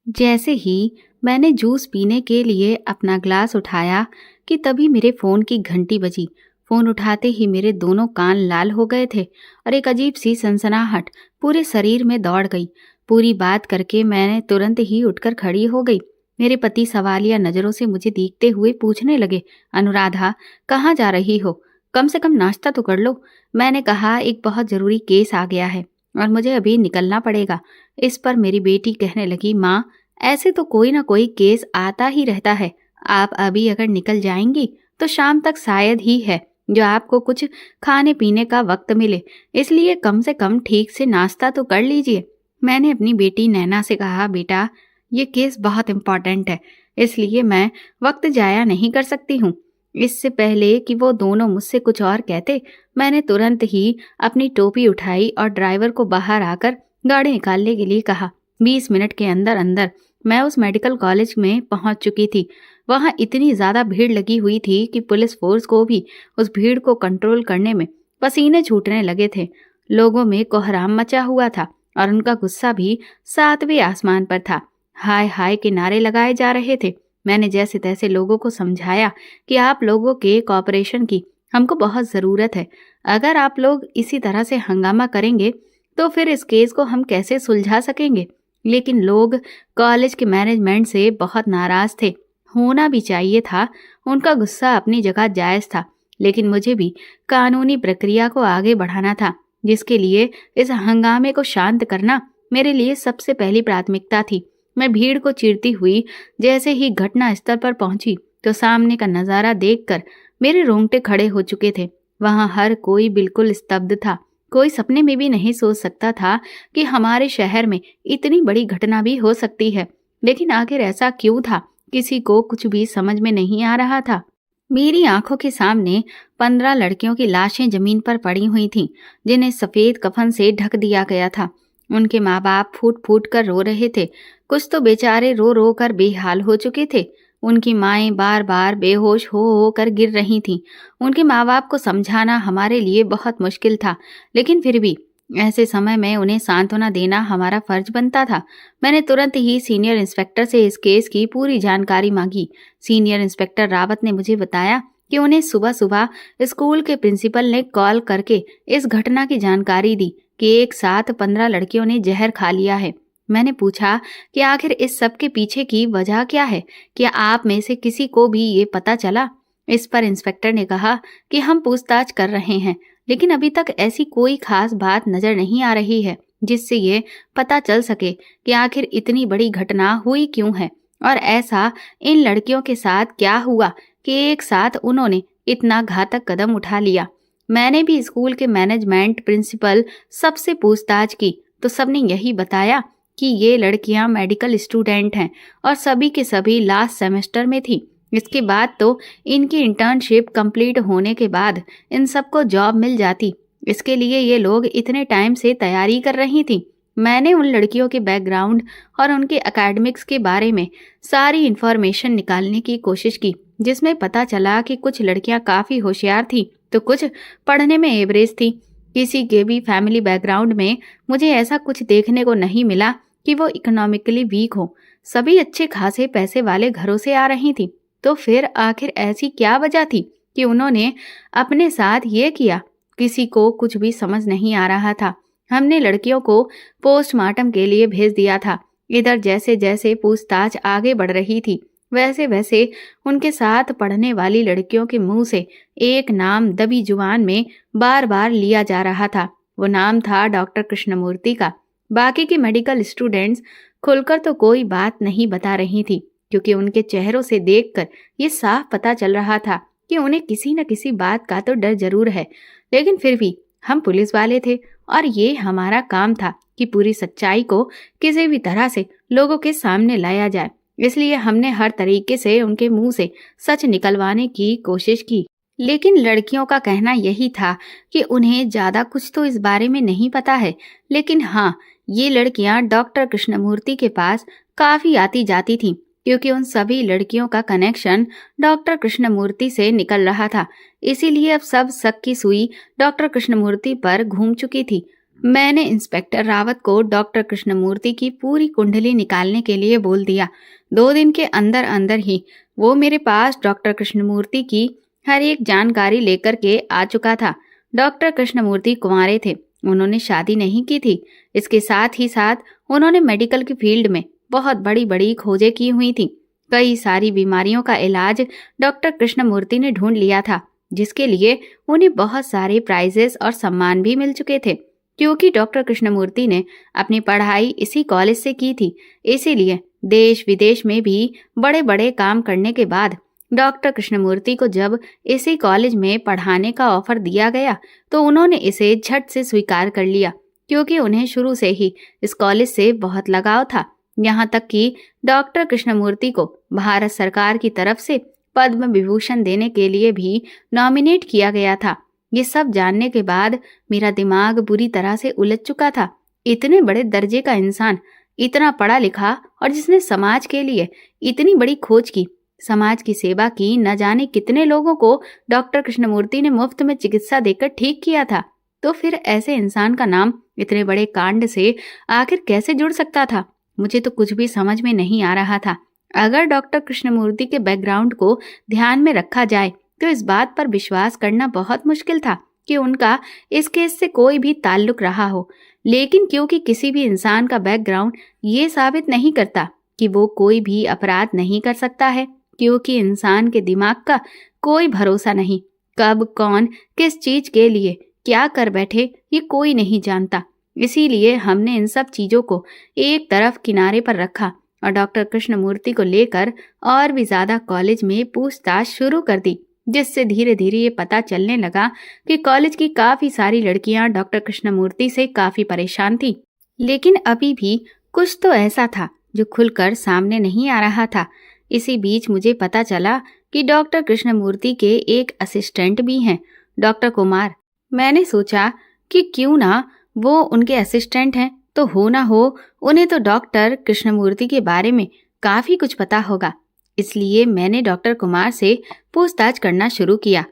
जैसे ही मैंने जूस पीने के लिए अपना ग्लास उठाया कि तभी मेरे फ़ोन की घंटी बजी। फ़ोन उठाते ही मेरे दोनों कान लाल हो गए थे और एक अजीब सी सनसनाहट पूरे शरीर में दौड़ गई। पूरी बात करके मैंने तुरंत ही उठकर खड़ी हो गई। मेरे पति सवालिया नज़रों से मुझे देखते हुए पूछने लगे, अनुराधा, कहाँ जा रही हो? कम से कम नाश्ता तो कर लो। मैंने कहा, एक बहुत ज़रूरी केस आ गया है और मुझे अभी निकलना पड़ेगा। इस पर मेरी बेटी कहने लगी, माँ, ऐसे तो कोई ना कोई केस आता ही रहता है। आप अभी अगर निकल जाएंगी तो शाम तक शायद ही है जो आपको कुछ खाने पीने का वक्त मिले, इसलिए कम से कम ठीक से नाश्ता तो कर लीजिए। मैंने अपनी बेटी नैना से कहा, बेटा, ये केस बहुत इम्पोर्टेंट है, इसलिए मैं वक्त जाया नहीं कर सकती हूँ। इससे पहले कि वो दोनों मुझसे कुछ और कहते, मैंने तुरंत ही अपनी टोपी उठाई और ड्राइवर को बाहर आकर गाड़ी निकालने के लिए कहा। 20 मिनट के अंदर अंदर मैं उस मेडिकल कॉलेज में पहुंच चुकी थी। वहां इतनी ज्यादा भीड़ लगी हुई थी कि पुलिस फोर्स को भी उस भीड़ को कंट्रोल करने में पसीने छूटने लगे थे। लोगों में कोहराम मचा हुआ था और उनका गुस्सा भी 7वें आसमान पर था। हाय हाय के नारे लगाए जा रहे थे। मैंने जैसे तैसे लोगों को समझाया कि आप लोगों के कॉपरेशन की हमको बहुत ज़रूरत है। अगर आप लोग इसी तरह से हंगामा करेंगे तो फिर इस केस को हम कैसे सुलझा सकेंगे। लेकिन लोग कॉलेज के मैनेजमेंट से बहुत नाराज थे। होना भी चाहिए था, उनका गुस्सा अपनी जगह जायज़ था, लेकिन मुझे भी कानूनी प्रक्रिया को आगे बढ़ाना था, जिसके लिए इस हंगामे को शांत करना मेरे लिए सबसे पहली प्राथमिकता थी। मैं भीड़ को चीरती हुई जैसे ही घटना स्थल पर पहुंची तो सामने का नज़ारा देखकर मेरे रोंगटे खड़े हो चुके थे। वहां हर कोई बिल्कुल स्तब्ध था। कोई सपने में भी नहीं सोच सकता था कि हमारे शहर में इतनी बड़ी घटना भी हो सकती है। लेकिन आखिर ऐसा क्यों था, किसी को कुछ भी समझ में नहीं आ रहा था। मेरी आंखों के सामने 15 लड़कियों की लाशें जमीन पर पड़ी हुई थीं, जिन्हें सफेद कफन से ढक दिया गया था। उनके माँ बाप फूट फूट कर रो रहे थे। कुछ तो बेचारे रो रो कर बेहाल हो चुके थे। उनकी माएं बार बार बेहोश हो कर गिर रही थीं। उनके माँ बाप को समझाना हमारे लिए बहुत मुश्किल था, लेकिन फिर भी ऐसे समय में उन्हें सांत्वना देना हमारा फर्ज बनता था। मैंने तुरंत ही सीनियर इंस्पेक्टर से इस केस की पूरी जानकारी मांगी। सीनियर इंस्पेक्टर रावत ने मुझे बताया कि उन्हें सुबह सुबह स्कूल के प्रिंसिपल ने कॉल करके इस घटना की जानकारी दी कि एक साथ 15 लड़कियों ने जहर खा लिया है। मैंने पूछा कि आखिर इस सब के पीछे की वजह क्या है? क्या आप में से किसी को भी ये पता चला? इस पर इंस्पेक्टर ने कहा कि हम पूछताछ कर रहे हैं, लेकिन अभी तक ऐसी कोई खास बात नजर नहीं आ रही है जिससे ये पता चल सके कि आखिर इतनी बड़ी घटना हुई क्यों है और ऐसा इन लड़कियों के साथ क्या हुआ कि एक साथ उन्होंने इतना घातक कदम उठा लिया। मैंने भी स्कूल के मैनेजमेंट, प्रिंसिपल, सबसे पूछताछ की तो सबने यही बताया कि ये लड़कियां मेडिकल स्टूडेंट हैं और सभी के सभी लास्ट सेमेस्टर में थी। इसके बाद तो इनकी इंटर्नशिप कंप्लीट होने के बाद इन सबको जॉब मिल जाती। इसके लिए ये लोग इतने टाइम से तैयारी कर रही थी। मैंने उन लड़कियों के बैकग्राउंड और उनके एकेडमिक्स के बारे में सारी इन्फॉर्मेशन निकालने की कोशिश की, जिसमें पता चला कि कुछ लड़कियां काफ़ी होशियार थी तो कुछ पढ़ने में एवरेज थी। किसी के भी फैमिली बैकग्राउंड में मुझे ऐसा कुछ देखने को नहीं मिला कि वो इकोनॉमिकली वीक हो। सभी अच्छे खासे पैसे वाले घरों से आ रही थी। तो फिर आखिर ऐसी क्या वजह थी कि उन्होंने अपने साथ ये किया? किसी को कुछ भी समझ नहीं आ रहा था। हमने लड़कियों को पोस्टमार्टम के लिए भेज दिया था। इधर जैसे जैसे पूछताछ आगे बढ़ रही थी, वैसे वैसे उनके साथ पढ़ने वाली लड़कियों के मुंह से एक नाम दबी जुबान में बार बार लिया जा रहा था। वो नाम था डॉक्टर कृष्णमूर्ति का। बाकी के मेडिकल स्टूडेंट्स खुलकर तो कोई बात नहीं बता रही थी, क्योंकि उनके चेहरों से देखकर ये साफ पता चल रहा था कि उन्हें किसी न किसी बात का तो डर जरूर है। लेकिन फिर भी हम पुलिस वाले थे और ये हमारा काम था कि पूरी सच्चाई को किसी भी तरह से लोगों के सामने लाया जाए। इसलिए हमने हर तरीके से उनके मुंह से सच निकलवाने की कोशिश की। लेकिन लड़कियों का कहना यही था कि उन्हें ज़्यादा कुछ तो इस बारे में नहीं पता है, लेकिन हाँ, ये लड़कियां डॉक्टर कृष्णमूर्ति के पास काफ़ी आती जाती थीं, क्योंकि उन सभी लड़कियों का कनेक्शन डॉक्टर कृष्णमूर्ति से निकल रहा था। इसीलिए अब सब शक की सुई डॉक्टर कृष्णमूर्ति पर घूम चुकी थी। मैंने इंस्पेक्टर रावत को डॉक्टर कृष्णमूर्ति की पूरी कुंडली निकालने के लिए बोल दिया। 2 दिन के अंदर अंदर ही वो मेरे पास डॉक्टर कृष्णमूर्ति की हर एक जानकारी लेकर के आ चुका था। डॉक्टर कृष्णमूर्ति कुंवारे थे, उन्होंने शादी नहीं की थी। इसके साथ ही साथ उन्होंने मेडिकल की फील्ड में बहुत बड़ी बड़ी खोजें की हुई थी। कई सारी बीमारियों का इलाज डॉक्टर कृष्णमूर्ति ने ढूंढ लिया था, जिसके लिए उन्हें बहुत सारे प्राइजेस और सम्मान भी मिल चुके थे। क्योंकि डॉक्टर कृष्णमूर्ति ने अपनी पढ़ाई इसी कॉलेज से की थी, इसीलिए देश विदेश में भी बड़े बड़े काम करने के बाद डॉक्टर कृष्णमूर्ति को जब इसी कॉलेज में पढ़ाने का ऑफर दिया गया तो उन्होंने इसे झट से स्वीकार कर लिया, क्योंकि उन्हें शुरू से ही इस कॉलेज से बहुत लगाव था। यहाँ तक कि डॉक्टर कृष्णमूर्ति को भारत सरकार की तरफ से पद्म विभूषण देने के लिए भी नॉमिनेट किया गया था। ये सब जानने के बाद मेरा दिमाग बुरी तरह से उलझ चुका था। इतने बड़े दर्जे का इंसान, इतना पढ़ा लिखा और जिसने समाज के लिए इतनी बड़ी खोज की, समाज की सेवा की, न जाने कितने लोगों को डॉक्टर कृष्णमूर्ति ने मुफ्त में चिकित्सा देकर ठीक किया था। तो फिर ऐसे इंसान का नाम इतने बड़े कांड से आखिर कैसे जुड़ सकता था? मुझे तो कुछ भी समझ में नहीं आ रहा था। अगर डॉक्टर कृष्णमूर्ति के बैकग्राउंड को ध्यान में रखा जाए तो इस बात पर विश्वास करना बहुत मुश्किल था कि उनका इस केस से कोई भी ताल्लुक रहा हो। लेकिन क्योंकि किसी भी इंसान का बैकग्राउंड ये साबित नहीं करता कि वो कोई भी अपराध नहीं कर सकता है, क्योंकि इंसान के दिमाग का कोई भरोसा नहीं। कब कौन किस चीज के लिए क्या कर बैठे ये कोई नहीं जानता। इसीलिए हमने इन सब चीजों को एक तरफ किनारे पर रखा और डॉक्टर कृष्णमूर्ति को लेकर और भी ज्यादा कॉलेज में पूछताछ शुरू कर दी, जिससे धीरे धीरे ये पता चलने लगा कि कॉलेज की काफी सारी लड़कियां डॉक्टर कृष्णमूर्ति से काफी परेशान थी। लेकिन अभी भी कुछ तो ऐसा था जो खुलकर सामने नहीं आ रहा था। इसी बीच मुझे पता चला कि डॉक्टर कृष्णमूर्ति के एक असिस्टेंट भी हैं, डॉक्टर कुमार। मैंने सोचा कि क्यों ना वो उनके असिस्टेंट हैं, तो हो ना हो उन्हें तो डॉक्टर कृष्णमूर्ति के बारे में काफी कुछ पता होगा। इसलिए मैंने डॉक्टर कुमार से पूछताछ करना शुरू किया।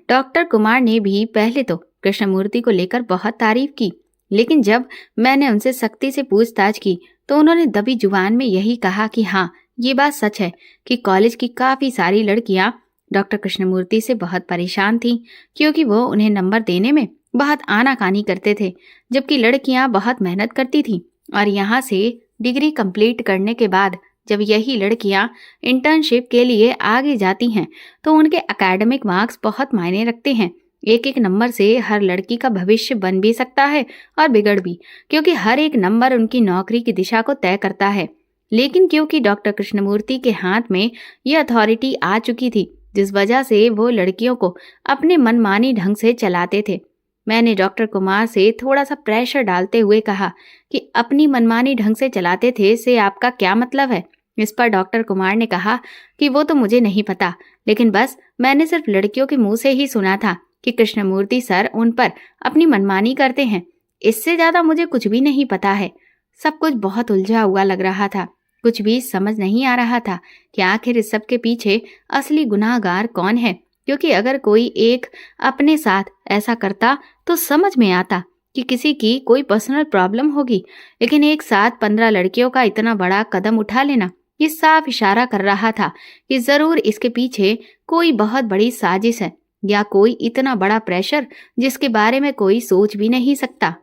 डॉक्टर कुमार ने भी पहले तो कृष्णमूर्ति को लेकर बहुत तारीफ की, लेकिन जब मैंने उनसे सख्ती से पूछताछ की तो उन्होंने दबी जुबान में यही कहा कि हाँ, ये बात सच है कि कॉलेज की काफी सारी लड़कियां डॉक्टर कृष्णमूर्ति से बहुत परेशान थीं, क्योंकि वो उन्हें नंबर देने में बहुत आनाकानी करते थे, जबकि लड़कियां बहुत मेहनत करती थीं। और यहाँ से डिग्री कंप्लीट करने के बाद जब यही लड़कियां इंटर्नशिप के लिए आगे जाती हैं तो उनके एकेडमिक मार्क्स बहुत मायने रखते हैं। एक एक नंबर से हर लड़की का भविष्य बन भी सकता है और बिगड़ भी, क्योंकि हर एक नंबर उनकी नौकरी की दिशा को तय करता है। लेकिन क्योंकि डॉक्टर कृष्णमूर्ति के हाथ में ये अथॉरिटी आ चुकी थी, जिस वजह से वो लड़कियों को अपने मनमानी ढंग से चलाते थे। मैंने डॉक्टर कुमार से थोड़ा सा प्रेशर डालते हुए कहा कि अपनी मनमानी ढंग से चलाते थे से आपका क्या मतलब है? इस पर डॉक्टर कुमार ने कहा कि वो तो मुझे नहीं पता, लेकिन बस मैंने सिर्फ लड़कियों के मुंह से ही सुना था कि कृष्णमूर्ति सर उन पर अपनी मनमानी करते हैं। इससे ज्यादा मुझे कुछ भी नहीं पता है। सब कुछ बहुत उलझा हुआ लग रहा था। कुछ भी समझ नहीं आ रहा था कि आखिर इस सब के पीछे असली गुनाहगार कौन है, क्योंकि अगर कोई एक अपने साथ ऐसा करता तो समझ में आता कि किसी की कोई पर्सनल प्रॉब्लम होगी, लेकिन एक साथ 15 लड़कियों का इतना बड़ा कदम उठा लेना ये साफ इशारा कर रहा था कि जरूर इसके पीछे कोई बहुत बड़ी साजिश है, या कोई इतना बड़ा प्रेशर जिसके बारे में कोई सोच भी नहीं सकता।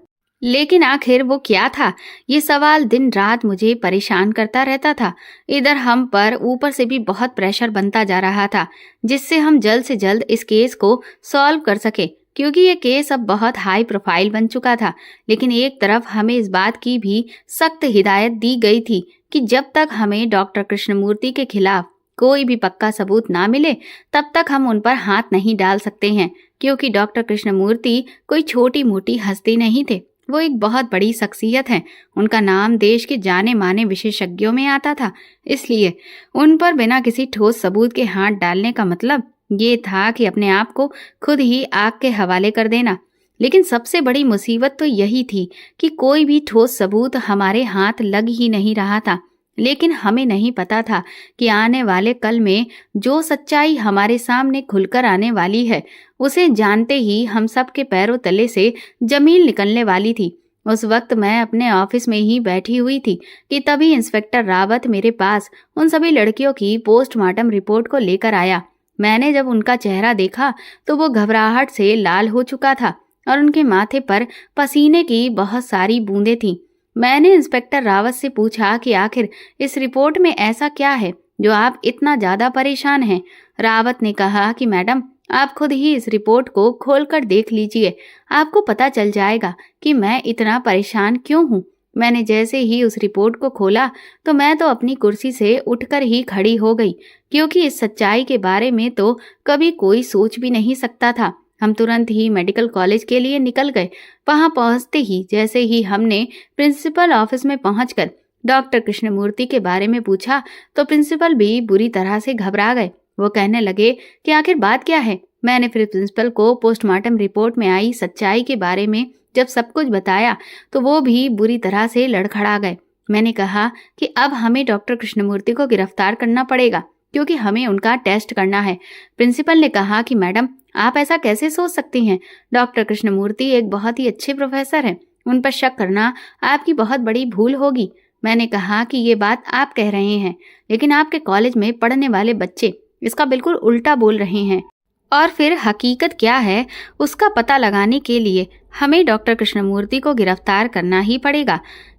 लेकिन आखिर वो क्या था, ये सवाल दिन रात मुझे परेशान करता रहता था। इधर हम पर ऊपर से भी बहुत प्रेशर बनता जा रहा था, जिससे हम जल्द से जल्द इस केस को सॉल्व कर सके, क्योंकि ये केस अब बहुत हाई प्रोफाइल बन चुका था। लेकिन एक तरफ हमें इस बात की भी सख्त हिदायत दी गई थी कि जब तक हमें डॉक्टर कृष्णमूर्ति के खिलाफ कोई भी पक्का सबूत ना मिले तब तक हम उन पर हाथ नहीं डाल सकते हैं, क्योंकि डॉक्टर कृष्णमूर्ति कोई छोटी मोटी हस्ती नहीं थे। वो एक बहुत बड़ी शख्सियत है। उनका नाम देश के जाने माने विशेषज्ञों में आता था, इसलिए उन पर बिना किसी ठोस सबूत के हाथ डालने का मतलब ये था कि अपने आप को खुद ही आग के हवाले कर देना। लेकिन सबसे बड़ी मुसीबत तो यही थी कि कोई भी ठोस सबूत हमारे हाथ लग ही नहीं रहा था। लेकिन हमें नहीं पता था कि आने वाले कल में जो सच्चाई हमारे सामने खुलकर आने वाली है, उसे जानते ही हम सब के पैरों तले से जमीन निकलने वाली थी। उस वक्त मैं अपने ऑफिस में ही बैठी हुई थी कि तभी इंस्पेक्टर रावत मेरे पास उन सभी लड़कियों की पोस्टमार्टम रिपोर्ट को लेकर आया। मैंने जब उनका चेहरा देखा तो वो घबराहट से लाल हो चुका था और उनके माथे पर पसीने की बहुत सारी बूंदें थीं। मैंने इंस्पेक्टर रावत से पूछा कि आखिर इस रिपोर्ट में ऐसा क्या है जो आप इतना ज्यादा परेशान हैं। रावत ने कहा कि मैडम, आप खुद ही इस रिपोर्ट को खोलकर देख लीजिए, आपको पता चल जाएगा कि मैं इतना परेशान क्यों हूँ। मैंने जैसे ही उस रिपोर्ट को खोला तो मैं तो अपनी कुर्सी से उठकर ही खड़ी हो गई, क्योंकि इस सच्चाई के बारे में तो कभी कोई सोच भी नहीं सकता था। हम तुरंत ही मेडिकल कॉलेज के लिए निकल गए। वहां पहुंचते ही जैसे ही हमने प्रिंसिपल ऑफिस में पहुंचकर डॉक्टर कृष्णमूर्ति के बारे में पूछा तो प्रिंसिपल भी बुरी तरह से घबरा गए। वो कहने लगे कि आखिर बात क्या है। मैंने फिर प्रिंसिपल को पोस्टमार्टम रिपोर्ट में आई सच्चाई के बारे में जब सब कुछ बताया तो वो भी बुरी तरह से लड़खड़ा गए। मैंने कहा कि अब हमें डॉक्टर कृष्णमूर्ति को गिरफ्तार करना पड़ेगा, क्योंकि हमें उनका टेस्ट करना है। प्रिंसिपल ने कहा कि मैडम, आप ऐसा कैसे सोच सकती हैं? डॉक्टर कृष्णमूर्ति एक बहुत ही अच्छे प्रोफेसर हैं, उन पर शक करना आपकी बहुत बड़ी भूल होगी। मैंने कहा कि ये बात आप कह रहे हैं, लेकिन आपके कॉलेज में पढ़ने वाले बच्चे इसका बिल्कुल उल्टा बोल रहे हैं, और फिर हकीकत क्या है उसका पता लगाने के लिए हमें डॉक्टर कृष्णमूर्ति को गिरफ्तार करना ही पड़ेगा,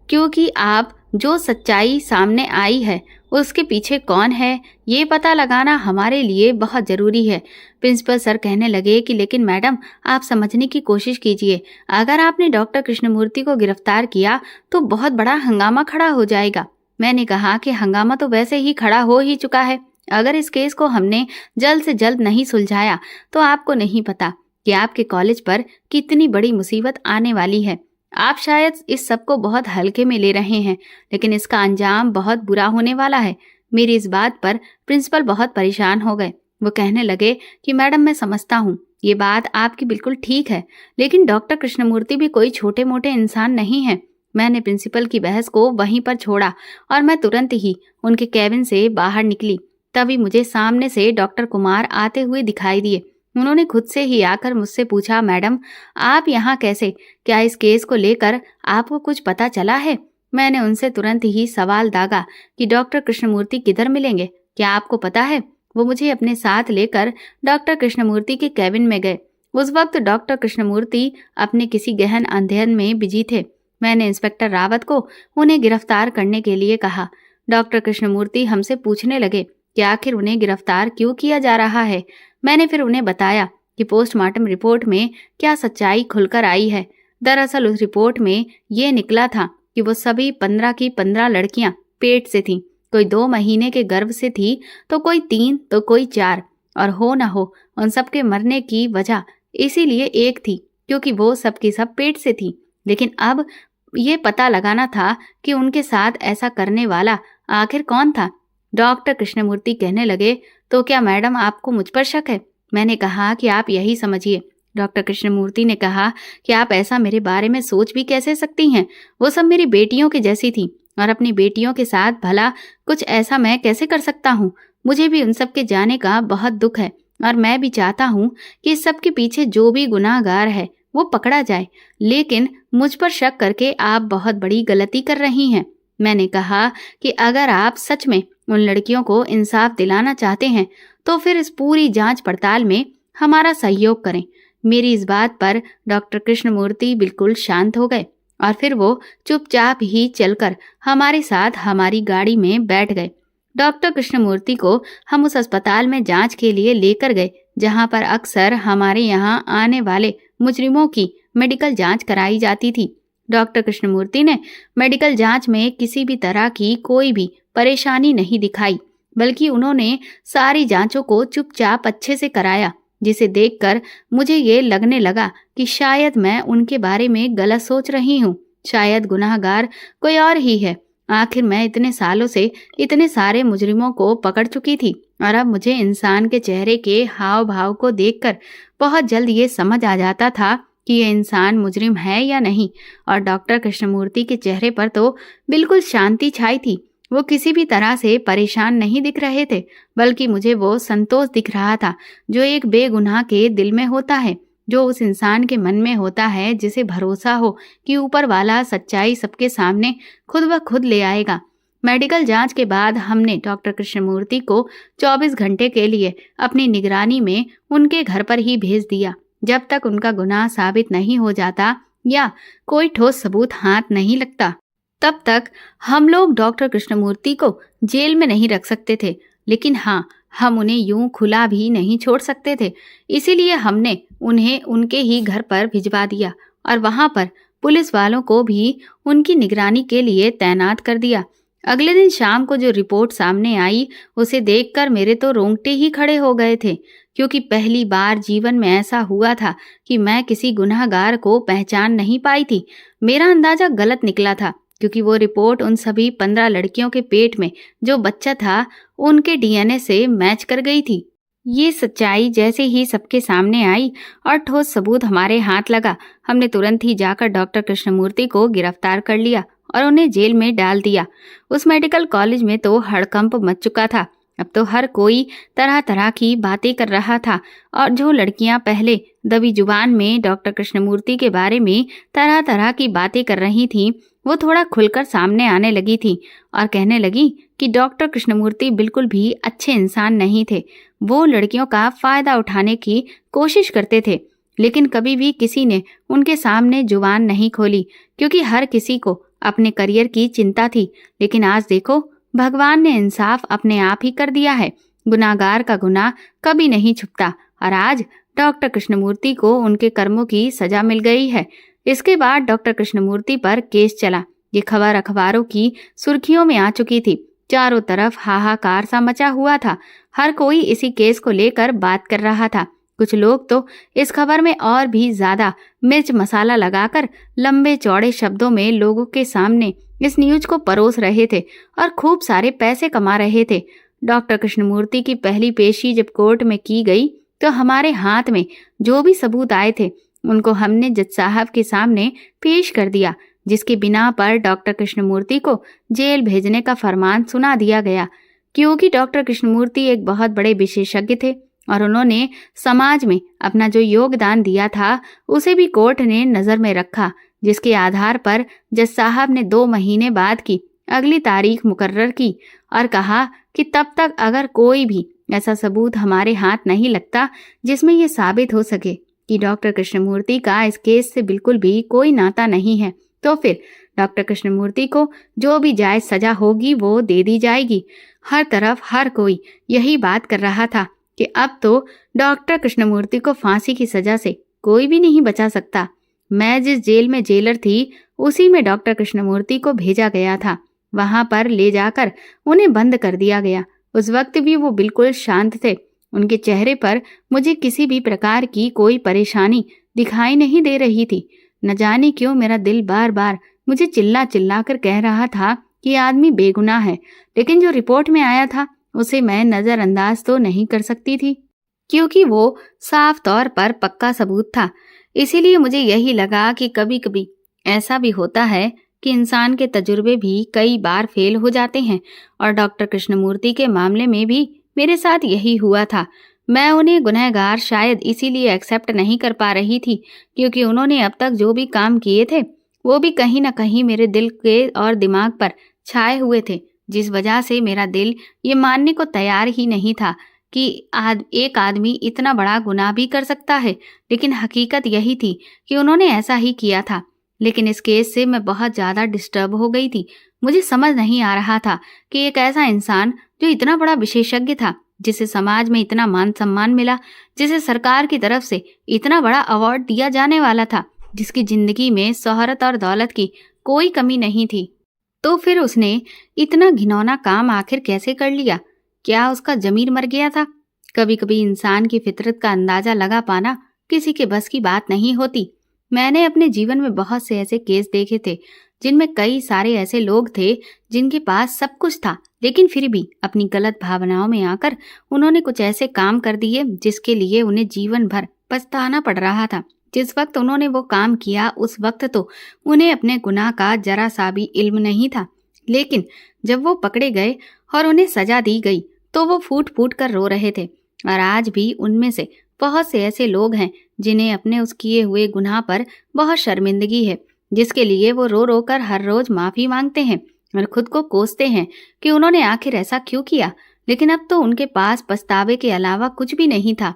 क्योंकि आप जो सच्चाई सामने आई है उसके पीछे कौन है ये पता लगाना हमारे लिए बहुत जरूरी है। प्रिंसिपल सर कहने लगे कि लेकिन मैडम, आप समझने की कोशिश कीजिए, अगर आपने डॉक्टर कृष्णमूर्ति को गिरफ्तार किया तो बहुत बड़ा हंगामा खड़ा हो जाएगा। मैंने कहा कि हंगामा तो वैसे ही खड़ा हो ही चुका है। अगर इस केस को हमने जल्द से जल्द नहीं सुलझाया तो आपको नहीं पता कि आपके कॉलेज पर कितनी बड़ी मुसीबत आने वाली है। आप शायद इस सब को बहुत हल्के में ले रहे हैं, लेकिन इसका अंजाम बहुत बुरा होने वाला है। मेरी इस बात पर प्रिंसिपल बहुत परेशान हो गए। वो कहने लगे कि मैडम, मैं समझता हूँ, ये बात आपकी बिल्कुल ठीक है, लेकिन डॉक्टर कृष्णमूर्ति भी कोई छोटे मोटे इंसान नहीं है। मैंने प्रिंसिपल की बहस को वहीं पर छोड़ा और मैं तुरंत ही उनके कैबिन से बाहर निकली। तभी मुझे सामने से डॉक्टर कुमार आते हुए दिखाई दिए। उन्होंने खुद से ही आकर मुझसे पूछा, मैडम, आप यहाँ कैसे? क्या इस केस को लेकर आपको कुछ पता चला है? मैंने उनसे तुरंत ही सवाल दागा कि डॉक्टर कृष्णमूर्ति किधर मिलेंगे, क्या आपको पता है? वो मुझे अपने साथ लेकर डॉक्टर कृष्णमूर्ति के कैबिन में गए। उस वक्त डॉक्टर कृष्णमूर्ति अपने किसी गहन अध्ययन में बिजी थे। मैंने इंस्पेक्टर रावत को उन्हें गिरफ्तार करने के लिए कहा। डॉक्टर कृष्णमूर्ति हमसे पूछने लगे कि आखिर उन्हें गिरफ्तार क्यों किया जा रहा है। मैंने फिर उन्हें बताया कि पोस्टमार्टम रिपोर्ट में क्या सच्चाई खुलकर आई है। दरअसल उस रिपोर्ट में ये निकला था कि वो सभी 15 की 15 लड़कियां पेट से थीं। कोई 2 महीने के गर्भ से थी, तो कोई 3, तो कोई 4, और हो ना हो उन सब के मरने की वजह इसीलिए एक थी, क्योंकि वो सब की सब पेट से थी। लेकिन अब ये पता लगाना था कि उनके साथ ऐसा करने वाला आखिर कौन था। डॉक्टर कृष्णमूर्ति कहने लगे, तो क्या मैडम आपको मुझ पर शक है? मैंने कहा कि आप यही समझिए। डॉक्टर कृष्णमूर्ति ने कहा कि आप ऐसा मेरे बारे में सोच भी कैसे सकती हैं? वो सब मेरी बेटियों की जैसी थी, और अपनी बेटियों के साथ भला कुछ ऐसा मैं कैसे कर सकता हूँ? मुझे भी उन सब के जाने का बहुत दुख है, और मैं भी चाहता हूँ कि इस सब के पीछे जो भी गुनाहगार है वो पकड़ा जाए, लेकिन मुझ पर शक करके आप बहुत बड़ी गलती कर रही हैं। मैंने कहा कि अगर आप सच में उन लड़कियों को इंसाफ दिलाना चाहते हैं तो फिर इस पूरी जांच पड़ताल में हमारा सहयोग करें। मेरी इस बात पर डॉक्टर कृष्णमूर्ति बिल्कुल शांत हो गए, और फिर वो चुपचाप ही चलकर हमारे साथ हमारी गाड़ी में बैठ गए। डॉक्टर कृष्णमूर्ति को हम उस अस्पताल में जांच के लिए लेकर गए जहां पर अक्सर हमारे यहाँ आने वाले मुजरिमों की मेडिकल जांच कराई जाती थी। डॉक्टर कृष्णमूर्ति ने मेडिकल जांच में किसी भी तरह की कोई भी परेशानी नहीं दिखाई, बल्कि उन्होंने सारी जांचों को चुपचाप अच्छे से कराया, जिसे देखकर मुझे ये लगने लगा कि शायद मैं उनके बारे में गलत सोच रही हूँ। शायद गुनाहगार कोई और ही है। आखिर मैं इतने सालों से इतने सारे मुजरिमों को पकड़ चुकी थी, और अब मुझे इंसान के चेहरे के हाव भाव को देखकर बहुत जल्द ये समझ आ जाता था कि ये इंसान मुजरिम है या नहीं। और डॉक्टर कृष्णमूर्ति के चेहरे पर तो बिल्कुल शांति छाई थी। वो किसी भी तरह से परेशान नहीं दिख रहे थे, बल्कि मुझे वो संतोष दिख रहा था जो एक बेगुनाह के दिल में होता है, जो उस इंसान के मन में होता है जिसे भरोसा हो कि ऊपर वाला सच्चाई सबके सामने खुद ब खुद ले आएगा। मेडिकल जांच के बाद हमने डॉक्टर कृष्णमूर्ति को 24 घंटे के लिए अपनी निगरानी में उनके घर पर ही भेज दिया। जब तक उनका गुनाह साबित नहीं हो जाता या कोई ठोस सबूत हाथ नहीं लगता, तब तक हम लोग डॉक्टर कृष्णमूर्ति को जेल में नहीं रख सकते थे। लेकिन हाँ, हम उन्हें यूं खुला भी नहीं छोड़ सकते थे। इसीलिए हमने उन्हें उनके ही घर पर भिजवा दिया और वहां पर पुलिस वालों को भी उनकी निगरानी के लिए तैनात कर दिया। अगले दिन शाम को जो रिपोर्ट सामने आई, उसे देखकर मेरे तो रोंगटे ही खड़े हो गए थे, क्योंकि पहली बार जीवन में ऐसा हुआ था कि मैं किसी गुनहगार को पहचान नहीं पाई थी। मेरा अंदाजा गलत निकला था, क्योंकि वो रिपोर्ट उन सभी 15 लड़कियों के पेट में जो बच्चा था उनके डीएनए से मैच कर गई थी। ये सच्चाई जैसे ही सबके सामने आई और ठोस सबूत हमारे हाथ लगा, हमने तुरंत ही जाकर डॉक्टर कृष्णमूर्ति को गिरफ्तार कर लिया और उन्हें जेल में डाल दिया। उस मेडिकल कॉलेज में तो हड़कंप मच चुका था। अब तो हर कोई तरह तरह की बातें कर रहा था और जो लड़कियां पहले दबी जुबान में डॉक्टर कृष्णमूर्ति के बारे में तरह तरह की बातें कर रही थीं, वो थोड़ा खुलकर सामने आने लगी थी और कहने लगी कि डॉक्टर कृष्णमूर्ति बिल्कुल भी अच्छे इंसान नहीं थे। वो लड़कियों का फायदा उठाने की कोशिश करते थे, लेकिन कभी भी किसी ने उनके सामने जुबान नहीं खोली, क्योंकि हर किसी को अपने करियर की चिंता थी। लेकिन आज देखो, भगवान ने इंसाफ अपने आप ही कर दिया है। गुनाहगार का गुनाह कभी नहीं छुपता और आज डॉक्टर कृष्णमूर्ति को उनके कर्मों की सजा मिल गई है। इसके बाद डॉक्टर कृष्णमूर्ति पर केस चला। ये खबर अखबारों की सुर्खियों में आ चुकी थी। चारों तरफ हाहाकार सा मचा हुआ था। हर कोई इसी केस को लेकर बात कर रहा था। कुछ लोग तो इस खबर में और भी ज्यादा मिर्च मसाला लगाकर लंबे चौड़े शब्दों में लोगों के सामने इस न्यूज को परोस रहे थे और खूब सारे पैसे कमा रहे थे। डॉक्टर कृष्णमूर्ति की पहली पेशी जब कोर्ट में की गई, तो हमारे हाथ में जो भी सबूत आए थे उनको हमने जज साहब के सामने पेश कर दिया, जिसके बिना पर डॉक्टर कृष्णमूर्ति को जेल भेजने का फरमान सुना दिया गया। क्योंकि डॉक्टर कृष्णमूर्ति एक बहुत बड़े विशेषज्ञ थे और उन्होंने समाज में अपना जो योगदान दिया था उसे भी कोर्ट ने नजर में रखा, जिसके आधार पर जज साहब ने 2 महीने बाद की अगली तारीख मुकर्रर की और कहा कि तब तक अगर कोई भी ऐसा सबूत हमारे हाथ नहीं लगता जिसमें ये साबित हो सके कि डॉक्टर कृष्णमूर्ति का इस केस से बिल्कुल भी कोई नाता नहीं है, तो फिर डॉक्टर कृष्णमूर्ति को जो भी जायज सजा होगी वो दे दी जाएगी। हर तरफ हर कोई यही बात कर रहा था कि अब तो डॉक्टर कृष्णमूर्ति को फांसी की सजा से कोई भी नहीं बचा सकता। मैं जिस जेल में जेलर थी, उसी में डॉक्टर कृष्णमूर्ति को भेजा गया था। वहां पर ले जाकर उन्हें बंद कर दिया गया। उस वक्त भी वो बिल्कुल शांत थे। उनके चेहरे पर मुझे किसी भी प्रकार की कोई परेशानी दिखाई नहीं दे रही थी। न जाने क्यों मेरा दिल बार बार मुझे चिल्ला चिल्ला कर कह रहा था कि आदमी बेगुनाह है, लेकिन जो रिपोर्ट में आया था उसे मैं नजरअंदाज तो नहीं कर सकती थी, क्योंकि वो साफ तौर पर पक्का सबूत था। इसीलिए मुझे यही लगा कि कभी कभी ऐसा भी होता है कि इंसान के तजुर्बे भी कई बार फेल हो जाते हैं, और डॉक्टर कृष्णमूर्ति के मामले में भी मेरे साथ यही हुआ था। मैं उन्हें गुनहगार शायद इसीलिए एक्सेप्ट नहीं कर पा रही थी, क्योंकि उन्होंने अब तक जो भी काम किए थे वो भी कहीं ना कहीं मेरे दिल के और दिमाग पर छाए हुए थे, जिस वजह से मेरा दिल ये मानने को तैयार ही नहीं था कि एक आदमी इतना बड़ा गुनाह भी कर सकता है। लेकिन हकीकत यही थी कि उन्होंने ऐसा ही किया था। लेकिन इस केस से मैं बहुत ज़्यादा डिस्टर्ब हो गई थी। मुझे समझ नहीं आ रहा था कि एक ऐसा इंसान जो इतना बड़ा विशेषज्ञ था, जिसे समाज में इतना मान सम्मान मिला, जिसे सरकार की तरफ से इतना बड़ा अवार्ड दिया जाने वाला था, जिसकी जिंदगी में शोहरत और दौलत की कोई कमी नहीं थी, तो फिर उसने इतना घिनौना काम आखिर कैसे कर लिया? क्या उसका जमीर मर गया था? कभी कभी इंसान की फितरत का अंदाजा लगा पाना किसी के बस की बात नहीं होती। मैंने अपने जीवन में बहुत से ऐसे केस देखे थे जिनमें कई सारे ऐसे लोग थे जिनके पास सब कुछ था, लेकिन फिर भी अपनी गलत भावनाओं में आकर उन्होंने कुछ ऐसे काम कर दिए जिसके लिए उन्हें जीवन भर पछताना पड़ रहा था। जिस वक्त उन्होंने वो काम किया उस वक्त तो उन्हें अपने गुनाह का जरा सा भी इल्म नहीं था, लेकिन जब वो पकड़े गए और उन्हें सजा दी गई तो वो फूट फूट कर रो रहे थे। और आज भी उनमें से बहुत से ऐसे लोग हैं जिन्हें अपने उस किए हुए गुनाह पर बहुत शर्मिंदगी है, जिसके लिए वो रो रो कर हर रोज माफी मांगते हैं और खुद को कोसते हैं कि उन्होंने आखिर ऐसा क्यों किया। लेकिन अब तो उनके पास पछतावे के अलावा कुछ भी नहीं था।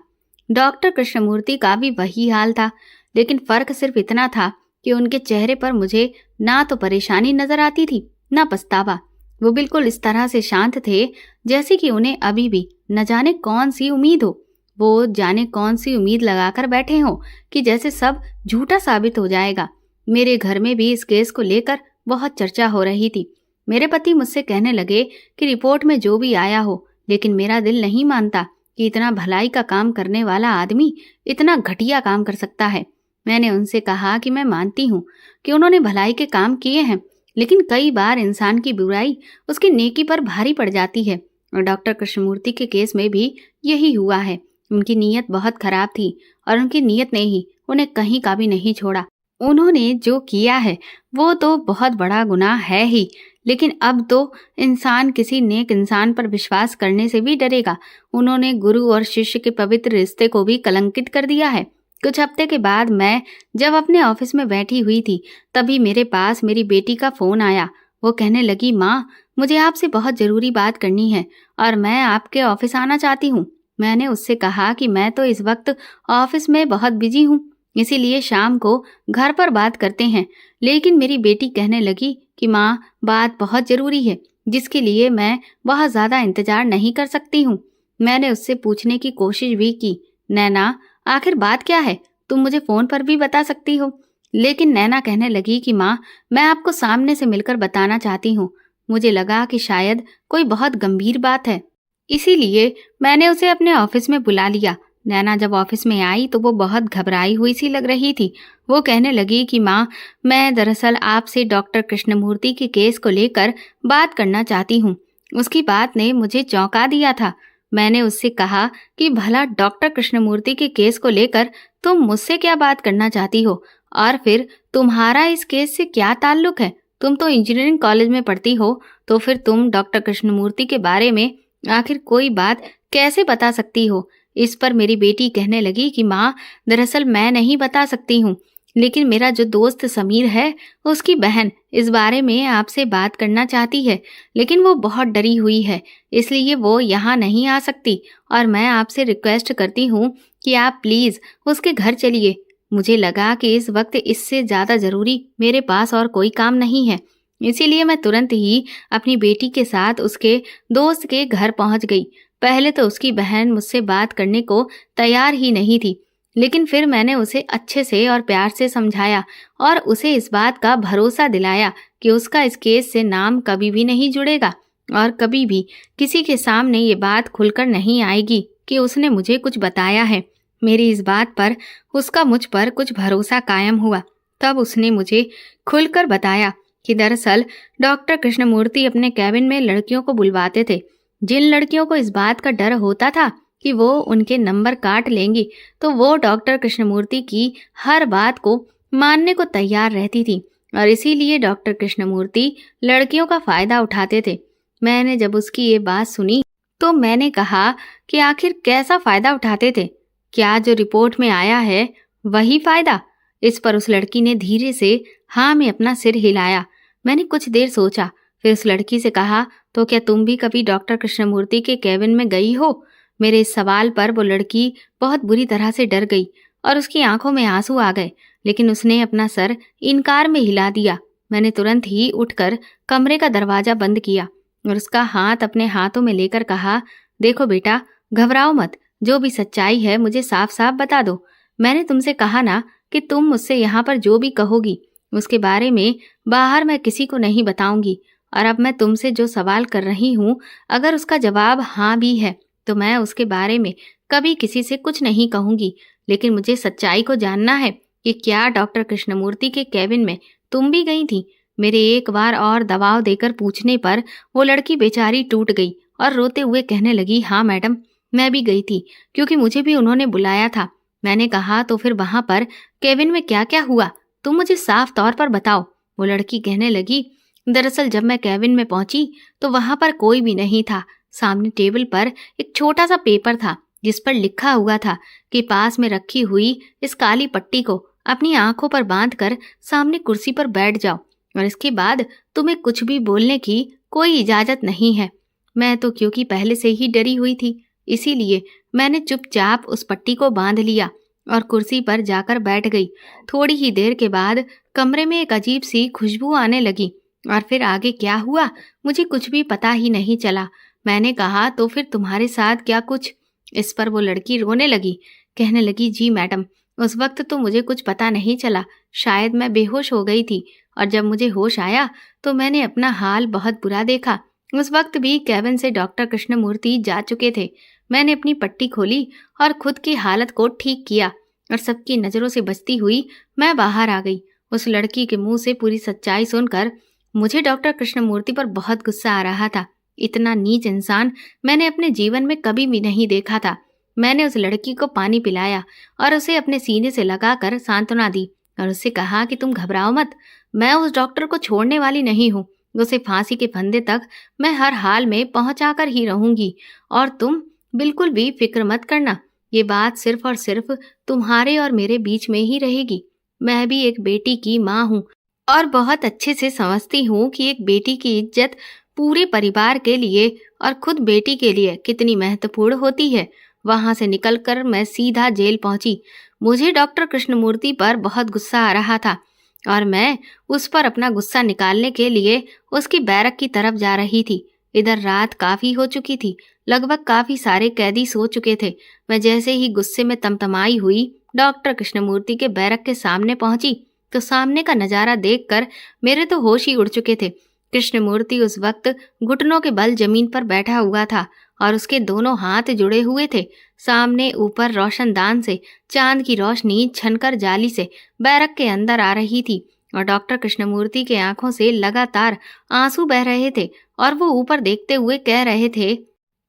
डॉक्टर कृष्णमूर्ति का भी वही हाल था, लेकिन फर्क सिर्फ इतना था कि उनके चेहरे पर मुझे ना तो परेशानी नजर आती थी ना पछतावा। वो बिल्कुल इस तरह से शांत थे जैसे कि उन्हें अभी भी न जाने कौन सी उम्मीद हो। वो जाने कौन सी उम्मीद लगाकर बैठे हों कि जैसे सब झूठा साबित हो जाएगा। मेरे घर में भी इस केस को लेकर बहुत चर्चा हो रही थी। मेरे पति मुझसे कहने लगे कि रिपोर्ट में जो भी आया हो, लेकिन मेरा दिल नहीं मानता कि इतना भलाई का काम करने वाला आदमी इतना घटिया काम कर सकता है। मैंने उनसे कहा कि मैं मानती हूँ कि उन्होंने भलाई के काम किए हैं, लेकिन कई बार इंसान की बुराई उसकी नेकी पर भारी पड़ जाती है, और डॉक्टर कृष्णमूर्ति के केस में भी यही हुआ है। उनकी नीयत बहुत खराब थी और उनकी नीयत ने ही उन्हें कहीं का भी नहीं छोड़ा। उन्होंने जो किया है वो तो बहुत बड़ा गुनाह है ही, लेकिन अब तो इंसान किसी नेक इंसान पर विश्वास करने से भी डरेगा। उन्होंने गुरु और शिष्य के पवित्र रिश्ते को भी कलंकित कर दिया है। कुछ हफ्ते के बाद मैं जब अपने ऑफिस में बैठी हुई थी, तभी मेरे पास मेरी बेटी का फोन आया। वो कहने लगी, माँ, मुझे आपसे बहुत जरूरी बात करनी है और मैं आपके ऑफिस आना चाहती हूँ। मैंने उससे कहा कि मैं तो इस वक्त ऑफिस में बहुत बिजी हूँ, इसीलिए शाम को घर पर बात करते हैं। लेकिन मेरी बेटी कहने लगी कि माँ, बात बहुत जरूरी है जिसके लिए मैं बहुत ज़्यादा इंतजार नहीं कर सकती हूँ। मैंने उससे पूछने की कोशिश भी की, नैना आखिर बात क्या है, तुम मुझे फ़ोन पर भी बता सकती हो। लेकिन नैना कहने लगी कि माँ, मैं आपको सामने से मिलकर बताना चाहती हूँ। मुझे लगा कि शायद कोई बहुत गंभीर बात है, इसीलिए मैंने उसे अपने ऑफिस में बुला लिया। नैना जब ऑफिस में आई तो वो बहुत घबराई हुई सी लग रही थी। वो कहने लगी कि माँ, मैं दरअसल आपसे डॉक्टर कृष्णमूर्ति के केस को लेकर बात करना चाहती हूँ। उसकी बात ने मुझे चौंका दिया था। मैंने उससे कहा कि भला डॉक्टर कृष्णमूर्ति के केस को लेकर तुम मुझसे क्या बात करना चाहती हो, और फिर तुम्हारा इस केस से क्या ताल्लुक है? तुम तो इंजीनियरिंग कॉलेज में पढ़ती हो, तो फिर तुम डॉक्टर कृष्णमूर्ति के बारे में आखिर कोई बात कैसे बता सकती हो? इस पर मेरी बेटी कहने लगी कि माँ, दरअसल मैं नहीं बता सकती हूँ, लेकिन मेरा जो दोस्त समीर है, उसकी बहन इस बारे में आपसे बात करना चाहती है, लेकिन वो बहुत डरी हुई है, इसलिए वो यहाँ नहीं आ सकती और मैं आपसे रिक्वेस्ट करती हूँ कि आप प्लीज़ उसके घर चलिए। मुझे लगा कि इस वक्त इससे ज़्यादा ज़रूरी मेरे पास और कोई काम नहीं है, इसीलिए मैं तुरंत ही अपनी बेटी के साथ उसके दोस्त के घर पहुँच गई। पहले तो उसकी बहन मुझसे बात करने को तैयार ही नहीं थी, लेकिन फिर मैंने उसे अच्छे से और प्यार से समझाया और उसे इस बात का भरोसा दिलाया कि उसका इस केस से नाम कभी भी नहीं जुड़ेगा और कभी भी किसी के सामने ये बात खुलकर नहीं आएगी कि उसने मुझे कुछ बताया है। मेरी इस बात पर उसका मुझ पर कुछ भरोसा कायम हुआ। तब उसने मुझे खुलकर बताया कि दरअसल डॉक्टर कृष्णमूर्ति अपने कैबिन में लड़कियों को बुलवाते थे। जिन लड़कियों को इस बात का डर होता था कि वो उनके नंबर काट लेंगी, तो वो डॉक्टर कृष्णमूर्ति की हर बात को मानने को तैयार रहती थी और इसीलिए डॉक्टर कृष्णमूर्ति लड़कियों का फायदा उठाते थे। मैंने जब उसकी ये बात सुनी तो मैंने कहा कि आखिर कैसा फायदा उठाते थे? क्या जो रिपोर्ट में आया है वही फायदा? इस पर उस लड़की ने धीरे से हाँ में अपना सिर हिलाया। मैंने कुछ देर सोचा, फिर उस लड़की से कहा, तो क्या तुम भी कभी डॉक्टर कृष्णमूर्ति के केबिन में गई हो? मेरे इस सवाल पर वो लड़की बहुत बुरी तरह से डर गई और उसकी आंखों में आंसू आ गए, लेकिन उसने अपना सर इनकार में हिला दिया। मैंने तुरंत ही उठकर कमरे का दरवाजा बंद किया और उसका हाथ अपने हाथों में लेकर कहा, देखो बेटा, घबराओ मत, जो भी सच्चाई है मुझे साफ साफ बता दो। मैंने तुमसे कहा ना कि तुम मुझसे यहाँ पर जो भी कहोगी उसके बारे में बाहर मैं किसी को नहीं बताऊंगी, और अब मैं तुमसे जो सवाल कर रही हूँ, अगर उसका जवाब हाँ भी है तो मैं उसके बारे में कभी किसी से कुछ नहीं कहूँगी। लेकिन मुझे सच्चाई को जानना है कि क्या डॉक्टर कृष्णमूर्ति के केबिन में तुम भी गई थी? मेरे एक बार और दबाव देकर पूछने पर वो लड़की बेचारी टूट गई और रोते हुए कहने लगी, हाँ मैडम, मैं भी गई थी, क्योंकि मुझे भी उन्होंने बुलाया था। मैंने कहा, तो फिर वहां पर केबिन में क्या क्या हुआ, तुम मुझे साफ तौर पर बताओ। वो लड़की कहने लगी, दरअसल जब मैं केबिन में पहुंची तो वहां पर कोई भी नहीं था। सामने टेबल पर एक छोटा सा पेपर था जिस पर लिखा हुआ था कि पास में रखी हुई इस काली पट्टी को अपनी आंखों पर बांधकर सामने कुर्सी पर बैठ जाओ और इसके बाद तुम्हें कुछ भी बोलने की कोई इजाजत नहीं है। मैं तो क्योंकि पहले से ही डरी हुई थी, इसीलिए मैंने चुपचाप उस पट्टी को बांध लिया और कुर्सी पर जाकर बैठ गई। थोड़ी ही देर के बाद कमरे में एक अजीब सी खुशबू आने लगी और फिर आगे क्या हुआ मुझे कुछ भी पता ही नहीं चला। मैंने कहा, तो फिर तुम्हारे साथ क्या कुछ? इस पर वो लड़की रोने लगी, कहने लगी, जी मैडम, उस वक्त तो मुझे कुछ पता नहीं चला, शायद मैं बेहोश हो गई थी और जब मुझे होश आया तो मैंने अपना हाल बहुत बुरा देखा। उस वक्त भी केबिन से डॉक्टर कृष्णमूर्ति जा चुके थे। मैंने अपनी पट्टी खोली और खुद की हालत को ठीक किया और सबकी नज़रों से बचती हुई मैं बाहर आ गई। उस लड़की के मुंह से पूरी सच्चाई सुनकर मुझे डॉक्टर कृष्णमूर्ति पर बहुत गुस्सा आ रहा था। इतना नीच इंसान मैंने अपने जीवन में कभी भी नहीं देखा था। मैंने उस लड़की को पानी पिलाया और उसे अपने सीने से लगाकर सांत्वना दी और उससे कहा कि तुम घबराओ मत, मैं उस डॉक्टर को छोड़ने वाली नहीं हूँ। उसे फांसी के फंदे तक मैं हर हाल में पहुंचाकर ही रहूंगी और तुम बिल्कुल भी फिक्र मत करना। ये बात सिर्फ और सिर्फ तुम्हारे और मेरे बीच में ही रहेगी। मैं भी एक बेटी की माँ हूँ और बहुत अच्छे से समझती हूँ कि एक बेटी की इज्जत पूरे परिवार के लिए और खुद बेटी के लिए कितनी महत्वपूर्ण होती है। वहां से निकलकर मैं सीधा जेल पहुंची। मुझे डॉक्टर कृष्णमूर्ति पर बहुत गुस्सा आ रहा था और मैं उस पर अपना गुस्सा निकालने के लिए उसकी बैरक की तरफ जा रही थी। इधर रात काफी हो चुकी थी, लगभग काफी सारे कैदी सो चुके थे। मैं जैसे ही गुस्से में तमतमाई हुई डॉक्टर कृष्णमूर्ति के बैरक के सामने पहुंची तो सामने का नजारा देखकर मेरे तो होश ही उड़ चुके थे। कृष्णमूर्ति उस वक्त घुटनों के बल जमीन पर बैठा हुआ था और उसके दोनों हाथ जुड़े हुए थे। सामने ऊपर रोशनदान से चांद की रोशनी छनकर जाली से बैरक के अंदर आ रही थी और डॉक्टर कृष्णमूर्ति के आंखों से लगातार आंसू बह रहे थे और वो ऊपर देखते हुए कह रहे थे,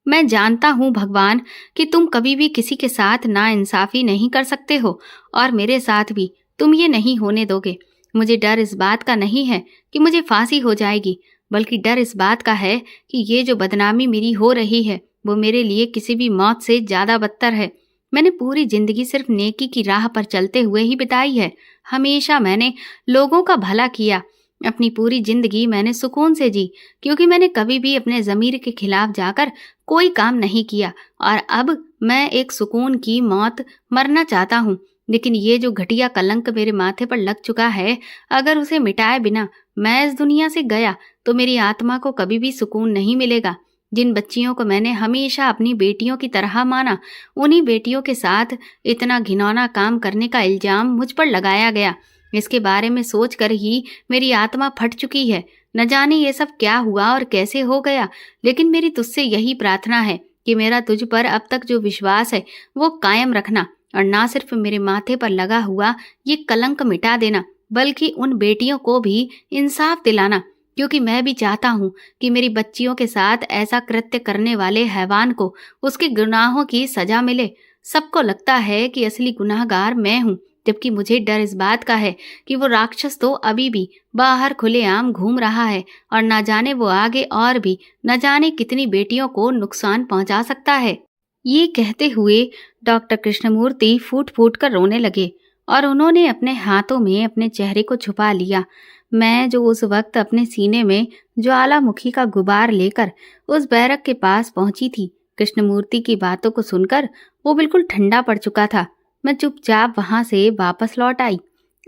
मैं जानता हूँ भगवान कि तुम कभी भी किसी के साथ नाइंसाफी नहीं कर सकते हो और मेरे साथ भी तुम ये नहीं होने दोगे। मुझे डर इस बात का नहीं है कि मुझे फांसी हो जाएगी, बल्कि डर इस बात का है कि ये जो बदनामी मेरी हो रही है वो मेरे लिए किसी भी मौत से ज़्यादा बदतर है। मैंने पूरी जिंदगी सिर्फ नेकी की राह पर चलते हुए ही बिताई है। हमेशा मैंने लोगों का भला किया। अपनी पूरी जिंदगी मैंने सुकून से जी, क्योंकि मैंने कभी भी अपने ज़मीर के खिलाफ जाकर कोई काम नहीं किया और अब मैं एक सुकून की मौत मरना चाहता हूँ। लेकिन ये जो घटिया कलंक मेरे माथे पर लग चुका है, अगर उसे मिटाए बिना मैं इस दुनिया से गया तो मेरी आत्मा को कभी भी सुकून नहीं मिलेगा। जिन बच्चियों को मैंने हमेशा अपनी बेटियों की तरह माना, उन्हीं बेटियों के साथ इतना घिनौना काम करने का इल्जाम मुझ पर लगाया गया। इसके बारे में सोचकर ही मेरी आत्मा फट चुकी है। न जाने ये सब क्या हुआ और कैसे हो गया, लेकिन मेरी तुझसे यही प्रार्थना है कि मेरा तुझ पर अब तक जो विश्वास है वो कायम रखना और ना सिर्फ मेरे माथे पर लगा हुआ ये कलंक मिटा देना, बल्कि उन बेटियों को भी इंसाफ दिलाना, क्योंकि मैं भी चाहता हूँ कि मेरी बच्चियों के साथ ऐसा कृत्य करने वाले हैवान को उसके गुनाहों की सजा मिले। सबको लगता है कि असली गुनाहगार मैं हूँ, जबकि मुझे डर इस बात का है कि वो राक्षस तो अभी भी बाहर खुलेआम घूम रहा है और ना जाने वो आगे और भी न जाने कितनी बेटियों को नुकसान पहुंचा सकता है। ये कहते हुए डॉक्टर कृष्णमूर्ति फूट फूट कर रोने लगे और उन्होंने अपने हाथों में अपने चेहरे को छुपा लिया। मैं जो उस वक्त अपने सीने में ज्वालामुखी का गुबार लेकर उस बैरक के पास पहुंची थी, कृष्णमूर्ति की बातों को सुनकर वो बिल्कुल ठंडा पड़ चुका था। मैं चुपचाप वहां से वापस लौट आई।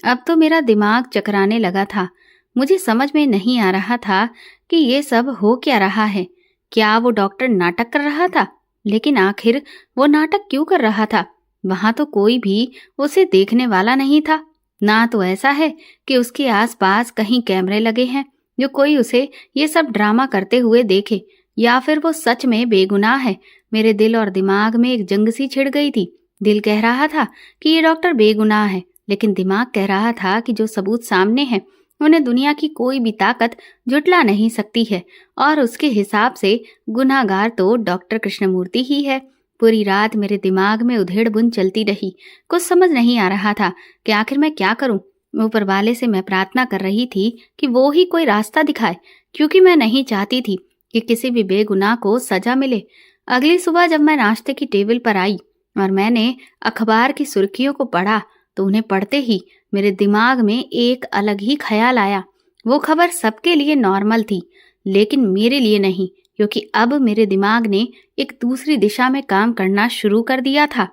अब तो मेरा दिमाग चकराने लगा था। मुझे समझ में नहीं आ रहा था कि ये सब हो क्या रहा है। क्या वो डॉक्टर नाटक कर रहा था? लेकिन आखिर वो नाटक क्यों कर रहा था? वहां तो कोई भी उसे देखने वाला नहीं था। ना तो ऐसा है कि उसके आसपास कहीं कैमरे लगे हैं जो कोई उसे ये सब ड्रामा करते हुए देखे, या फिर वो सच में बेगुनाह है। मेरे दिल और दिमाग में एक जंग सी छिड़ गई थी। दिल कह रहा था कि ये डॉक्टर बेगुनाह है, लेकिन दिमाग कह रहा था कि जो सबूत सामने है उन्हें दुनिया की कोई भी ताकत झुटला नहीं सकती है और उसके हिसाब से गुनाहगार तो डॉक्टर कृष्णमूर्ति ही है। पूरी रात मेरे दिमाग में उधेड़ बुन चलती रही। कुछ समझ नहीं आ रहा था कि आखिर मैं क्या करूं। ऊपर वाले से मैं प्रार्थना कर रही थी कि वो ही कोई रास्ता दिखाए, क्योंकि मैं नहीं चाहती थी कि किसी भी बेगुनाह को सजा मिले। अगली सुबह जब मैं नाश्ते की टेबल पर आई और मैंने अखबार की सुर्खियों को पढ़ा तो उन्हें पढ़ते ही मेरे दिमाग में एक अलग ही ख्याल आया। वो खबर सबके लिए नॉर्मल थी, लेकिन मेरे लिए नहीं, क्योंकि अब मेरे दिमाग ने एक दूसरी दिशा में काम करना शुरू कर दिया था।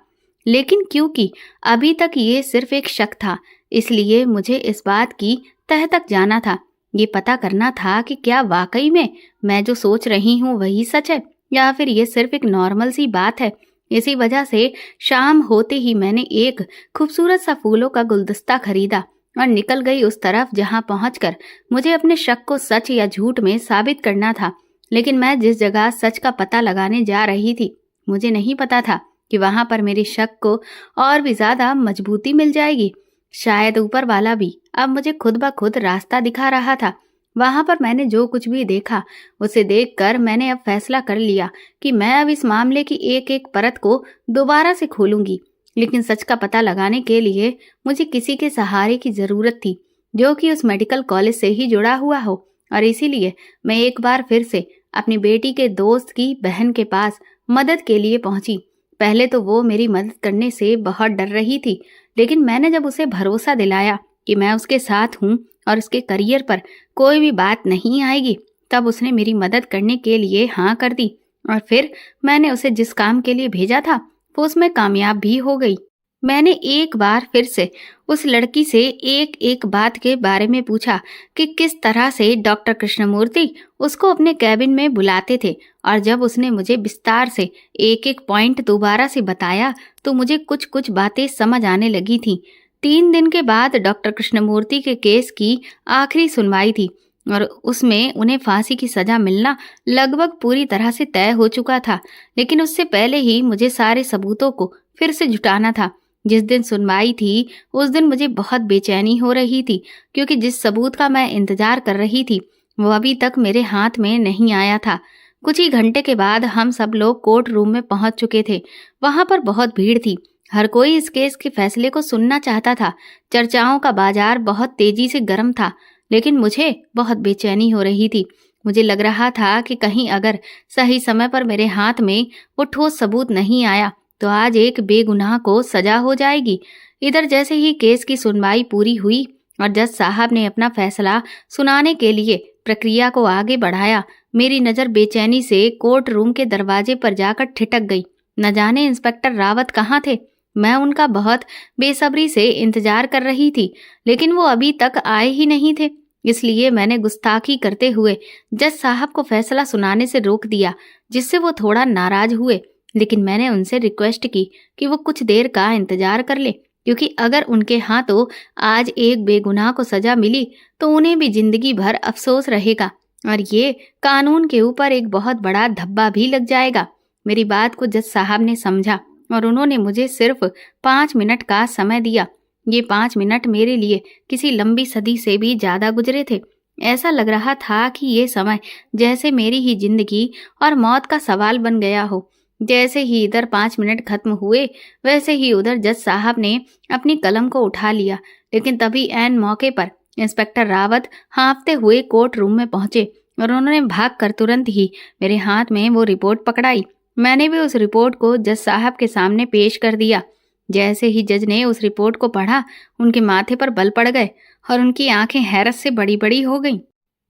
लेकिन क्योंकि अभी तक ये सिर्फ एक शक था, इसलिए मुझे इस बात की तह तक जाना था। ये पता करना था कि क्या वाकई में मैं जो सोच रही हूँ वही सच है या फिर ये सिर्फ एक नॉर्मल सी बात है। इसी वजह से शाम होते ही मैंने एक खूबसूरत सा फूलों का गुलदस्ता खरीदा और निकल गई उस तरफ जहां पहुंचकर मुझे अपने शक को सच या झूठ में साबित करना था। लेकिन मैं जिस जगह सच का पता लगाने जा रही थी, मुझे नहीं पता था कि वहां पर मेरे शक को और भी ज्यादा मजबूती मिल जाएगी। शायद ऊपर वाला भी अब मुझे खुद ब खुद रास्ता दिखा रहा था। वहां पर मैंने जो कुछ भी देखा उसे देखकर मैंने अब फैसला कर लिया कि मैं अब इस मामले की एक एक परत को दोबारा से खोलूंगी। लेकिन सच का पता लगाने के लिए मुझे किसी के सहारे की जरूरत थी, जो कि उस मेडिकल कॉलेज से ही जुड़ा हुआ हो। और इसीलिए मैं एक बार फिर से अपनी बेटी के दोस्त की बहन के पास मदद के लिए पहुंची। पहले तो वो मेरी मदद करने से बहुत डर रही थी, लेकिन मैंने जब उसे भरोसा दिलाया कि मैं उसके साथ हूँ और उसके करियर पर कोई भी बात नहीं आएगी, तब उसने मेरी मदद करने के लिए हाँ कर दी। और फिर मैंने उसे जिस काम के लिए भेजा था वो उसमें कामयाब भी हो गई। मैंने एक बार फिर से उस लड़की से एक एक बात के बारे में पूछा कि किस तरह से डॉक्टर कृष्णमूर्ति उसको अपने कैबिन में बुलाते थे, और जब उसने मुझे विस्तार से एक एक पॉइंट दोबारा से बताया तो मुझे कुछ कुछ बातें समझ आने लगी थी। 3 दिन के बाद डॉक्टर कृष्णमूर्ति के केस की आखिरी सुनवाई थी और उसमें उन्हें फांसी की सजा मिलना लगभग पूरी तरह से तय हो चुका था। लेकिन उससे पहले ही मुझे सारे सबूतों को फिर से जुटाना था। जिस दिन सुनवाई थी उस दिन मुझे बहुत बेचैनी हो रही थी, क्योंकि जिस सबूत का मैं इंतजार कर रही थी वो अभी तक मेरे हाथ में नहीं आया था। कुछ ही घंटे के बाद हम सब लोग कोर्ट रूम में पहुंच चुके थे। वहां पर बहुत भीड़ थी। हर कोई इस केस के फैसले को सुनना चाहता था। चर्चाओं का बाजार बहुत तेजी से गर्म था, लेकिन मुझे बहुत बेचैनी हो रही थी। मुझे लग रहा था कि कहीं अगर सही समय पर मेरे हाथ में वो ठोस सबूत नहीं आया तो आज एक बेगुनाह को सजा हो जाएगी। इधर जैसे ही केस की सुनवाई पूरी हुई और जज साहब ने अपना फैसला सुनाने के लिए प्रक्रिया को आगे बढ़ाया, मेरी नज़र बेचैनी से कोर्ट रूम के दरवाजे पर जाकर ठिठक गई। न जाने इंस्पेक्टर रावत कहाँ थे। मैं उनका बहुत बेसब्री से इंतजार कर रही थी, लेकिन वो अभी तक आए ही नहीं थे। इसलिए मैंने गुस्ताखी करते हुए जज साहब को फैसला सुनाने से रोक दिया, जिससे वो थोड़ा नाराज हुए। लेकिन मैंने उनसे रिक्वेस्ट की कि वो कुछ देर का इंतजार कर ले, क्योंकि अगर उनके हाथों आज एक बेगुनाह को सजा मिली तो उन्हें भी जिंदगी भर अफसोस रहेगा और ये कानून के ऊपर एक बहुत बड़ा धब्बा भी लग जाएगा। मेरी बात को जज साहब ने समझा और उन्होंने मुझे सिर्फ 5 मिनट का समय दिया। ये 5 मिनट मेरे लिए किसी लंबी सदी से भी ज्यादा गुजरे थे। ऐसा लग रहा था कि ये समय जैसे मेरी ही जिंदगी और मौत का सवाल बन गया हो। जैसे ही इधर 5 मिनट खत्म हुए, वैसे ही उधर जज साहब ने अपनी कलम को उठा लिया। लेकिन तभी ऐन मौके पर इंस्पेक्टर रावत हाँफते हुए कोर्ट रूम में पहुंचे और उन्होंने भागकर तुरंत ही मेरे हाथ में वो रिपोर्ट पकड़ाई। मैंने भी उस रिपोर्ट को जज साहब के सामने पेश कर दिया। जैसे ही जज ने उस रिपोर्ट को पढ़ा, उनके माथे पर बल पड़ गए और उनकी आंखें हैरत से बड़ी बड़ी हो गईं।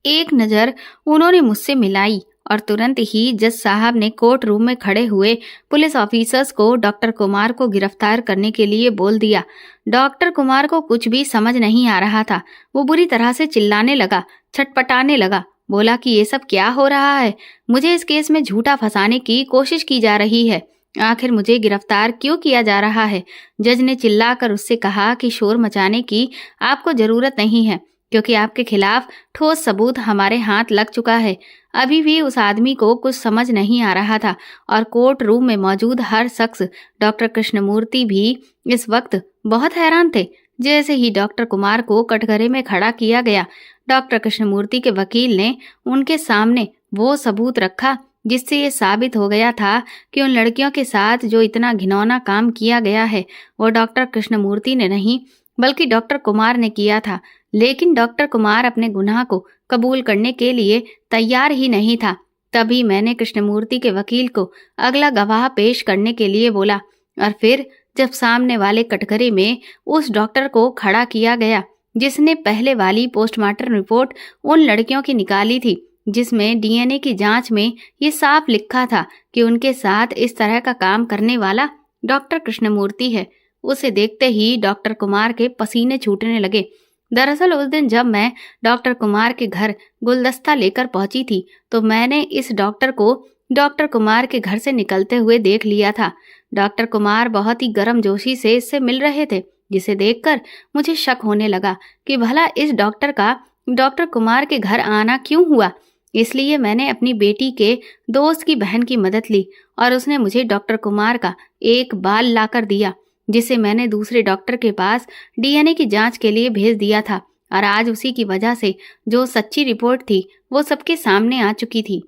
एक नज़र उन्होंने मुझसे मिलाई और तुरंत ही जज साहब ने कोर्ट रूम में खड़े हुए पुलिस ऑफिसर्स को डॉक्टर कुमार को गिरफ्तार करने के लिए बोल दिया। डॉक्टर कुमार को कुछ भी समझ नहीं आ रहा था। वो बुरी तरह से चिल्लाने लगा, छटपटाने लगा, बोला कि ये सब क्या हो रहा है। मुझे इस केस में झूठा फंसाने की कोशिश की जा रही है। आखिर मुझे गिरफ्तार क्यों किया जा रहा है? जज ने चिल्लाकर उससे कहा कि शोर मचाने की आपको जरूरत नहीं है, क्योंकि आपके खिलाफ ठोस सबूत हमारे हाथ लग चुका है। अभी भी उस आदमी को कुछ समझ नहीं आ रहा था और कोर्ट रूम में मौजूद हर शख्स, डॉक्टर कृष्णमूर्ति भी इस वक्त बहुत हैरान थे। जैसे ही डॉक्टर कुमार को कटघरे में खड़ा किया गया, डॉक्टर कृष्णमूर्ति के वकील ने उनके सामने वो सबूत रखा जिससे ये साबित हो गया था कि उन लड़कियों के साथ जो इतना घिनौना काम किया गया है वो डॉक्टर कृष्णमूर्ति ने नहीं बल्कि डॉक्टर कुमार ने किया था। लेकिन डॉक्टर कुमार अपने गुनाह को कबूल करने के लिए तैयार ही नहीं था। तभी मैंने कृष्णमूर्ति के वकील को अगला गवाह पेश करने के लिए बोला और फिर जब सामने वाले कटघरे में उस डॉक्टर को खड़ा किया गया जिसने पहले वाली पोस्टमार्टम रिपोर्ट उन लड़कियों की निकाली थी जिसमें डीएनए की जांच में ये साफ लिखा था कि उनके साथ इस तरह का काम करने वाला डॉक्टर कृष्णमूर्ति है, उसे देखते ही डॉक्टर कुमार के पसीने छूटने लगे। दरअसल उस दिन जब मैं डॉक्टर कुमार के घर गुलदस्ता लेकर पहुंची थी तो मैंने इस डॉक्टर को डॉक्टर कुमार के घर से निकलते हुए देख लिया था। डॉक्टर कुमार बहुत ही गर्मजोशी से इससे मिल रहे थे, जिसे देखकर मुझे शक होने लगा कि भला इस डॉक्टर का डॉक्टर कुमार के घर आना क्यों हुआ। इसलिए मैंने अपनी बेटी के दोस्त की बहन की मदद ली और उसने मुझे डॉक्टर कुमार का एक बाल लाकर दिया जिसे मैंने दूसरे डॉक्टर के पास डीएनए की जांच के लिए भेज दिया था और आज उसी की वजह से जो सच्ची रिपोर्ट थी वो सबके सामने आ चुकी थी।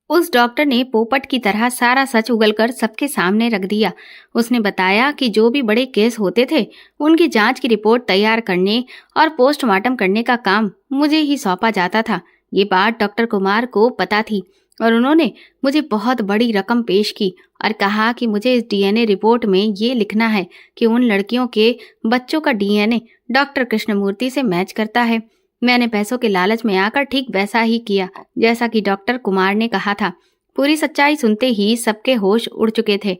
उस डॉक्टर ने पोपट की तरह सारा सच उगलकर सबके सामने रख दिया। उसने बताया कि जो भी बड़े केस होते थे उनकी जांच की रिपोर्ट तैयार करने और पोस्टमार्टम करने का काम मुझे ही सौंपा जाता था। ये बात डॉक्टर कुमार को पता थी और उन्होंने मुझे बहुत बड़ी रकम पेश की और कहा कि मुझे इस डीएनए रिपोर्ट में ये लिखना है कि उन लड़कियों के बच्चों का डीएनए डॉक्टर कृष्णमूर्ति से मैच करता है। मैंने पैसों के लालच में आकर ठीक वैसा ही किया जैसा कि डॉक्टर कुमार ने कहा था। पूरी सच्चाई सुनते ही सबके होश उड़ चुके थे।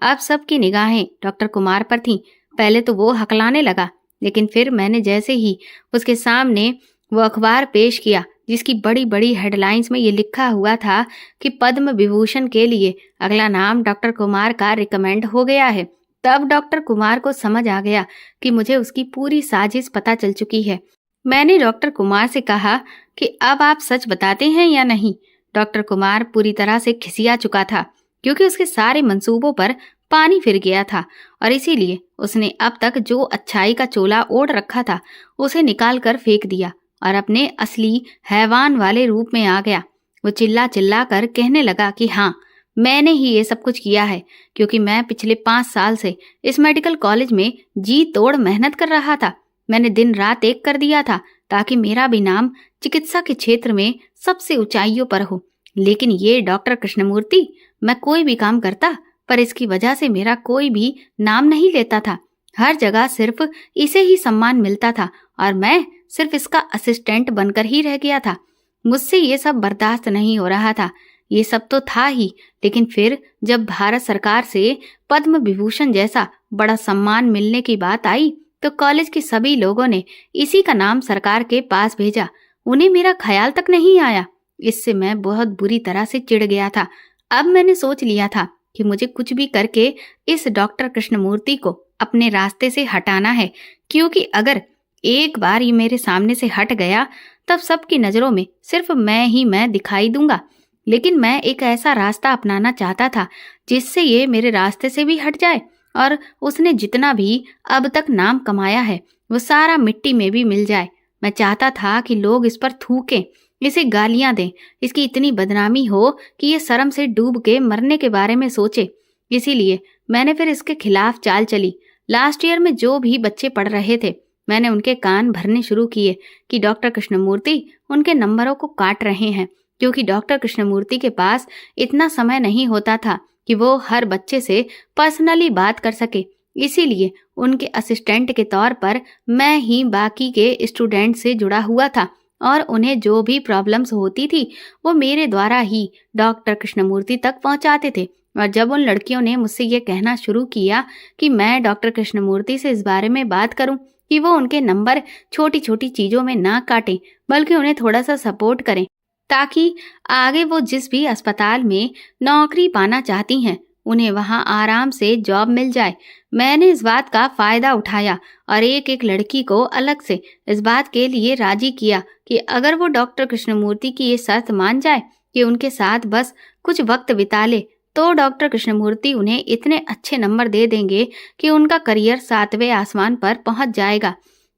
अब सबकी निगाहें डॉक्टर कुमार पर थीं। पहले तो वो हकलाने लगा, लेकिन फिर मैंने जैसे ही उसके सामने वो अखबार पेश किया जिसकी बड़ी बड़ी हेडलाइंस में ये लिखा हुआ था कि पद्म विभूषण के लिए अगला नाम डॉक्टर कुमार का रिकमेंड हो गया है, तब डॉक्टर कुमार को समझ आ गया कि मुझे उसकी पूरी साजिश पता चल चुकी है। मैंने डॉक्टर कुमार से कहा कि अब आप सच बताते हैं या नहीं। डॉक्टर कुमार पूरी तरह से खिसिया चुका था क्योंकि उसके सारे मंसूबों पर पानी फिर गया था और इसीलिए उसने अब तक जो अच्छाई का चोला ओढ़ रखा था उसे निकाल कर फेंक दिया और अपने असली हैवान वाले रूप में आ गया। वो चिल्ला चिल्ला कर कहने लगा कि हाँ, मैंने ही ये सब कुछ किया है क्योंकि मैं पिछले 5 साल से इस मेडिकल कॉलेज में जी तोड़ मेहनत कर रहा था। मैंने दिन रात एक कर दिया था ताकि मेरा भी नाम चिकित्सा के क्षेत्र में सबसे ऊंचाइयों पर हो। लेकिन ये डॉक्टर कृष्णमूर्ति, मैं कोई भी काम करता पर इसकी वजह से मेरा कोई भी नाम नहीं लेता था। हर जगह सिर्फ इसे ही सम्मान मिलता था और मैं सिर्फ इसका असिस्टेंट बनकर ही रह गया था। मुझसे ये सब बर्दाश्त नहीं हो रहा था। ये सब तो था ही, लेकिन फिर जब भारत सरकार से पद्म विभूषण जैसा बड़ा सम्मान मिलने की बात आई तो कॉलेज के सभी लोगों ने इसी का नाम सरकार के पास भेजा। उन्हें मेरा ख्याल तक नहीं आया। इससे मैं बहुत बुरी तरह से चिढ़ गया था। अब मैंने सोच लिया था कि मुझे कुछ भी करके इस डॉक्टर कृष्णमूर्ति को अपने रास्ते से हटाना है, क्योंकि अगर एक बार ये मेरे सामने से हट गया तब सबकी नजरों में सिर्फ मैं दिखाई दूंगा। लेकिन मैं एक ऐसा रास्ता अपनाना चाहता था जिससे ये मेरे रास्ते से भी हट जाए और उसने जितना भी अब तक नाम कमाया है वो सारा मिट्टी में भी मिल जाए। मैं चाहता था कि लोग इस पर थूकें, इसे गालियां दें, इसकी इतनी बदनामी हो कि ये शर्म से डूब के मरने के बारे में सोचे। इसीलिए मैंने फिर इसके खिलाफ चाल चली। लास्ट ईयर में जो भी बच्चे पढ़ रहे थे मैंने उनके कान भरने शुरू किए कि डॉक्टर कृष्णमूर्ति उनके नंबरों को काट रहे हैं, क्योंकि डॉक्टर कृष्णमूर्ति के पास इतना समय नहीं होता था कि वो हर बच्चे से पर्सनली बात कर सके। इसीलिए उनके असिस्टेंट के तौर पर मैं ही बाकी के स्टूडेंट से जुड़ा हुआ था और उन्हें जो भी प्रॉब्लम्स होती थी वो मेरे द्वारा ही डॉक्टर कृष्णमूर्ति तक पहुंचाते थे। और जब उन लड़कियों ने मुझसे ये कहना शुरू किया कि मैं डॉक्टर कृष्णमूर्ति से इस बारे में बात करूं कि वो उनके नंबर छोटी छोटी चीजों में ना काटें बल्कि उन्हें थोड़ा सा सपोर्ट करें ताकि आगे वो जिस भी अस्पताल में नौकरी पाना चाहती हैं उन्हें वहां आराम से जॉब मिल जाए, मैंने इस बात का फायदा उठाया और एक एक लड़की को अलग से इस बात के लिए राजी किया कि अगर वो डॉक्टर कृष्णमूर्ति की ये शर्त मान जाए कि उनके साथ बस कुछ वक्त बिता ले तो डॉक्टर कृष्णमूर्ति उन्हें इतने अच्छे नंबर दे देंगे कि उनका करियर 7वें आसमान पर पहुंच जाएगा।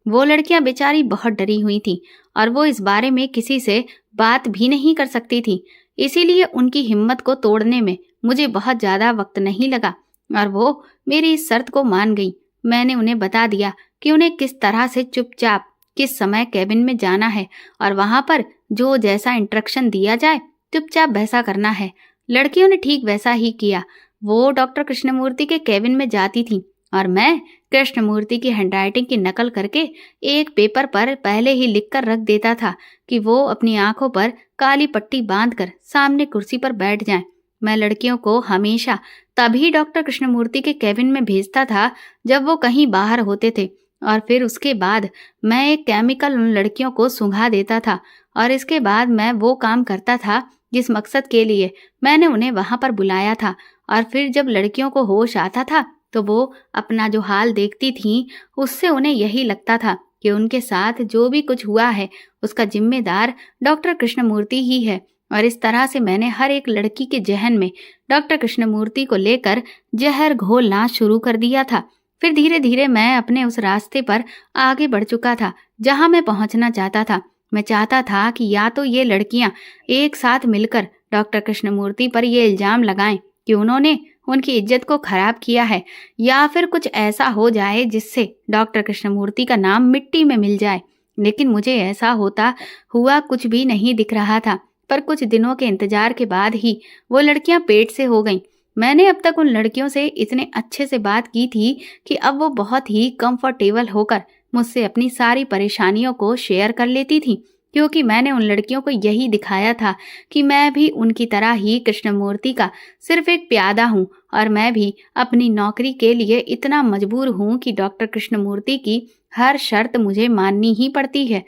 वो लड़कियां बेचारी बहुत डरी हुई थीं और वो इस बारे में किसी से बात भी नहीं कर सकती थी। इसीलिए उनकी हिम्मत को तोड़ने में मुझे बहुत ज़्यादा वक्त नहीं लगा और वो मेरी इस शर्त को मान गई। मैंने उन्हें बता दिया कि उन्हें किस तरह से चुपचाप किस समय कैबिन में जाना है और वहाँ पर जो जैसा इंस्ट्रक्शन दिया जाए चुपचाप वैसा करना है। लड़कियों ने ठीक वैसा ही किया। वो डॉक्टर कृष्णमूर्ति के केबिन में जाती थीं और मैं कृष्णमूर्ति की हैंडराइटिंग की नकल करके एक पेपर पर पहले ही लिखकर रख देता था कि वो अपनी आंखों पर काली पट्टी बांधकर सामने कुर्सी पर बैठ जाएं। मैं लड़कियों को हमेशा तभी डॉक्टर कृष्णमूर्ति के केबिन में भेजता था जब वो कहीं बाहर होते थे, और फिर उसके बाद मैं एक केमिकल उन लड़कियों को सुंघा देता था और इसके बाद मैं वो काम करता था जिस मकसद के लिए मैंने उन्हें वहां पर बुलाया था। और फिर जब लड़कियों को होश आता था तो वो अपना जो हाल देखती थीं, उससे उन्हें यही लगता था कि उनके साथ जो भी कुछ हुआ है उसका जिम्मेदार डॉक्टर कृष्णमूर्ति ही है। और इस तरह से मैंने हर एक लड़की के जहन में डॉक्टर कृष्णमूर्ति को लेकर जहर घोलना शुरू कर दिया था। फिर धीरे धीरे मैं अपने उस रास्ते पर आगे बढ़ चुका था जहां मैं पहुंचना चाहता था। मैं चाहता था कि या तो ये लड़कियां एक साथ मिलकर डॉक्टर कृष्णमूर्ति पर ये इल्जाम लगाएं कि उन्होंने उनकी इज्जत को खराब किया है, या फिर कुछ ऐसा हो जाए जिससे डॉक्टर कृष्णमूर्ति का नाम मिट्टी में मिल जाए। लेकिन मुझे ऐसा होता हुआ कुछ भी नहीं दिख रहा था। पर कुछ दिनों के इंतजार के बाद ही वो लड़कियां पेट से हो गईं। मैंने अब तक उन लड़कियों से इतने अच्छे से बात की थी कि अब वो बहुत ही कंफर्टेबल होकर मुझसे अपनी सारी परेशानियों को शेयर कर लेती थी, क्योंकि मैंने उन लड़कियों को यही दिखाया था कि मैं भी उनकी तरह ही कृष्णमूर्ति का सिर्फ एक प्यादा हूँ, और मैं भी अपनी नौकरी के लिए इतना मजबूर हूँ कि डॉक्टर कृष्णमूर्ति की हर शर्त मुझे माननी ही पड़ती है।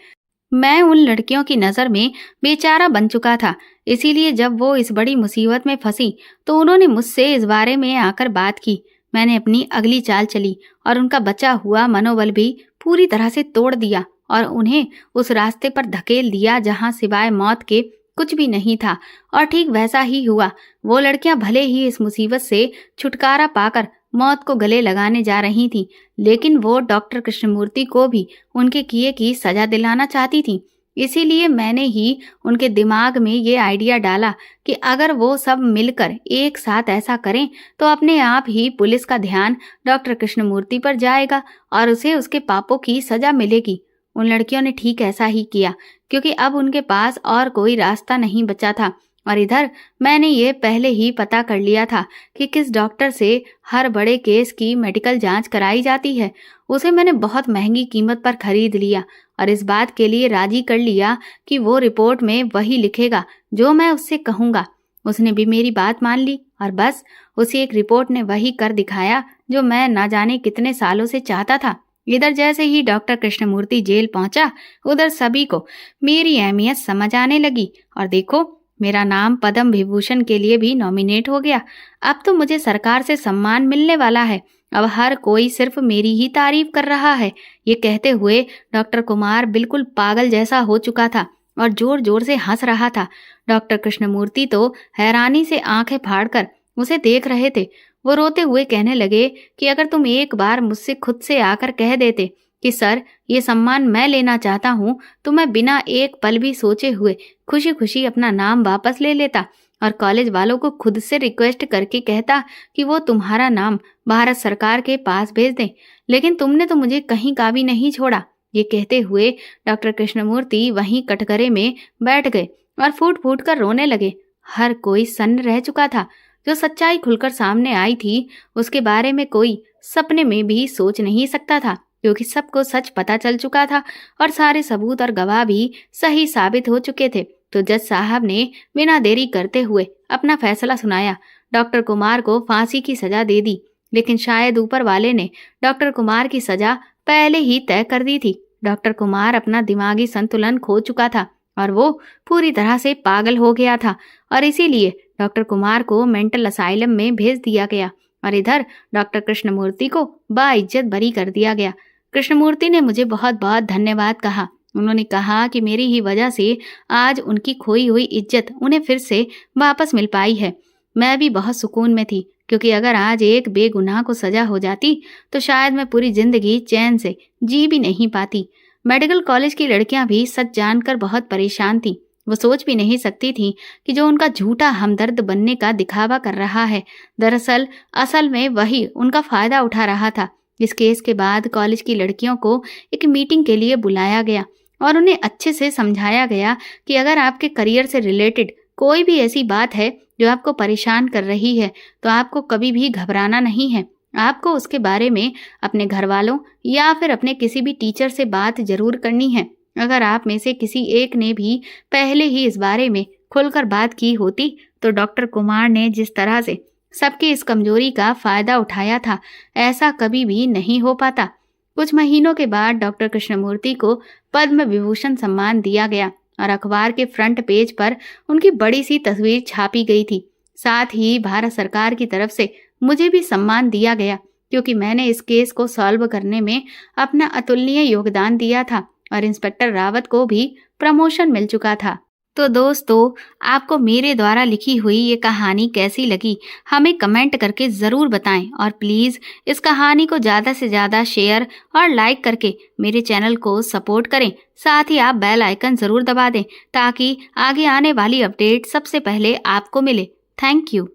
मैं उन लड़कियों की नज़र में बेचारा बन चुका था। इसीलिए जब वो इस बड़ी मुसीबत में फंसी तो उन्होंने मुझसे इस बारे में आकर बात की। मैंने अपनी अगली चाल चली और उनका बचा हुआ मनोबल भी पूरी तरह से तोड़ दिया और उन्हें उस रास्ते पर धकेल दिया जहां सिवाय मौत के कुछ भी नहीं था। और ठीक वैसा ही हुआ। वो लड़कियां भले ही इस मुसीबत से छुटकारा पाकर मौत को गले लगाने जा रही थीं, लेकिन वो डॉक्टर कृष्णमूर्ति को भी उनके किए की सजा दिलाना चाहती थीं। इसीलिए मैंने ही उनके दिमाग में ये आइडिया डाला कि अगर वो सब मिलकर एक साथ ऐसा करें तो अपने आप ही पुलिस का ध्यान डॉक्टर कृष्णमूर्ति पर जाएगा और उसे उसके पापों की सजा मिलेगी। उन लड़कियों ने ठीक ऐसा ही किया, क्योंकि अब उनके पास और कोई रास्ता नहीं बचा था। और इधर मैंने ये पहले ही पता कर लिया था कि किस डॉक्टर से हर बड़े केस की मेडिकल जांच कराई जाती है। उसे मैंने बहुत महंगी कीमत पर खरीद लिया और इस बात के लिए राजी कर लिया कि वो रिपोर्ट में वही लिखेगा जो मैं उससे कहूँगा। उसने भी मेरी बात मान ली और बस उसी एक रिपोर्ट ने वही कर दिखाया जो मैं ना जाने कितने सालों से चाहता था। इधर जैसे ही डॉक्टर कृष्णमूर्ति जेल पहुंचा, उधर सभी को मेरी अहमियत समझ आने लगी और देखो, मेरा नाम पद्म विभूषण के लिए भी नॉमिनेट हो गया। अब तो मुझे सरकार से सम्मान मिलने वाला है। अब हर कोई सिर्फ मेरी ही तारीफ कर रहा है। ये कहते हुए डॉक्टर कुमार बिल्कुल पागल जैसा हो चुका था और जोर जोर से हंस रहा था। डॉक्टर कृष्णमूर्ति तो हैरानी से आंखें फाड़कर उसे देख रहे थे। वो रोते हुए कहने लगे कि अगर तुम एक बार मुझसे खुद से आकर कह देते कि सर, ये सम्मान मैं लेना चाहता हूँ, तो मैं बिना एक पल भी सोचे हुए खुशी खुशी अपना नाम वापस ले लेता और कॉलेज वालों को खुद से रिक्वेस्ट करके कहता कि वो तुम्हारा नाम भारत सरकार के पास भेज दें। लेकिन तुमने तो मुझे कहीं का भी नहीं छोड़ा। ये कहते हुए डॉक्टर कृष्णमूर्ति वहीं कटघरे में बैठ गए और फूट फूट कर रोने लगे। हर कोई सन्न रह चुका था। जो सच्चाई खुलकर सामने आई थी उसके बारे में कोई सपने में भी सोच नहीं सकता था, क्योंकि सबको सच पता चल चुका था और सारे सबूत और गवाह भी सही साबित हो चुके थे। तो जज साहब ने बिना देरी करते हुए अपना फैसला सुनाया। डॉक्टर कुमार को फांसी की सजा दे दी, लेकिन शायद ऊपर वाले ने डॉक्टर कुमार की सजा पहले ही तय कर दी थी। डॉक्टर कुमार अपना दिमागी संतुलन खो चुका था और वो पूरी तरह से पागल हो गया था और इसीलिए डॉक्टर कुमार को मेंटल असाइलम में भेज दिया गया और इधर डॉक्टर कृष्णमूर्ति को बाइज्जत बरी कर दिया गया। कृष्णमूर्ति ने मुझे बहुत बहुत धन्यवाद कहा। उन्होंने कहा कि मेरी ही वजह से आज उनकी खोई हुई इज्जत उन्हें फिर से वापस मिल पाई है। मैं भी बहुत सुकून में थी, क्योंकि अगर आज एक बेगुनाह को सजा हो जाती तो शायद मैं पूरी जिंदगी चैन से जी भी नहीं पाती। मेडिकल कॉलेज की लड़कियां भी सच जानकर बहुत परेशान थी। वो सोच भी नहीं सकती थी कि जो उनका झूठा हमदर्द बनने का दिखावा कर रहा है, दरअसल असल में वही उनका फायदा उठा रहा था। इस केस के बाद कॉलेज की लड़कियों को एक मीटिंग के लिए बुलाया गया और उन्हें अच्छे से समझाया गया कि अगर आपके करियर से रिलेटेड कोई भी ऐसी बात है जो आपको परेशान कर रही है, तो आपको कभी भी घबराना नहीं है। आपको उसके बारे में अपने घर वालों या फिर अपने किसी भी टीचर से बात ज़रूर करनी है। अगर आप में से किसी एक ने भी पहले ही इस बारे में खुलकर बात की होती, तो डॉक्टर कुमार ने जिस तरह से सबकी इस कमजोरी का फ़ायदा उठाया था, ऐसा कभी भी नहीं हो पाता। कुछ महीनों के बाद डॉक्टर कृष्णमूर्ति को पद्म विभूषण सम्मान दिया गया और अखबार के फ्रंट पेज पर उनकी बड़ी सी तस्वीर छापी गई थी। साथ ही भारत सरकार की तरफ से मुझे भी सम्मान दिया गया, क्योंकि मैंने इस केस को सॉल्व करने में अपना अतुलनीय योगदान दिया था और इंस्पेक्टर रावत को भी प्रमोशन मिल चुका था। तो दोस्तों, आपको मेरे द्वारा लिखी हुई ये कहानी कैसी लगी, हमें कमेंट करके ज़रूर बताएं और प्लीज़ इस कहानी को ज़्यादा से ज़्यादा शेयर और लाइक करके मेरे चैनल को सपोर्ट करें। साथ ही आप बेल आइकन ज़रूर दबा दें ताकि आगे आने वाली अपडेट सबसे पहले आपको मिले। Thank you.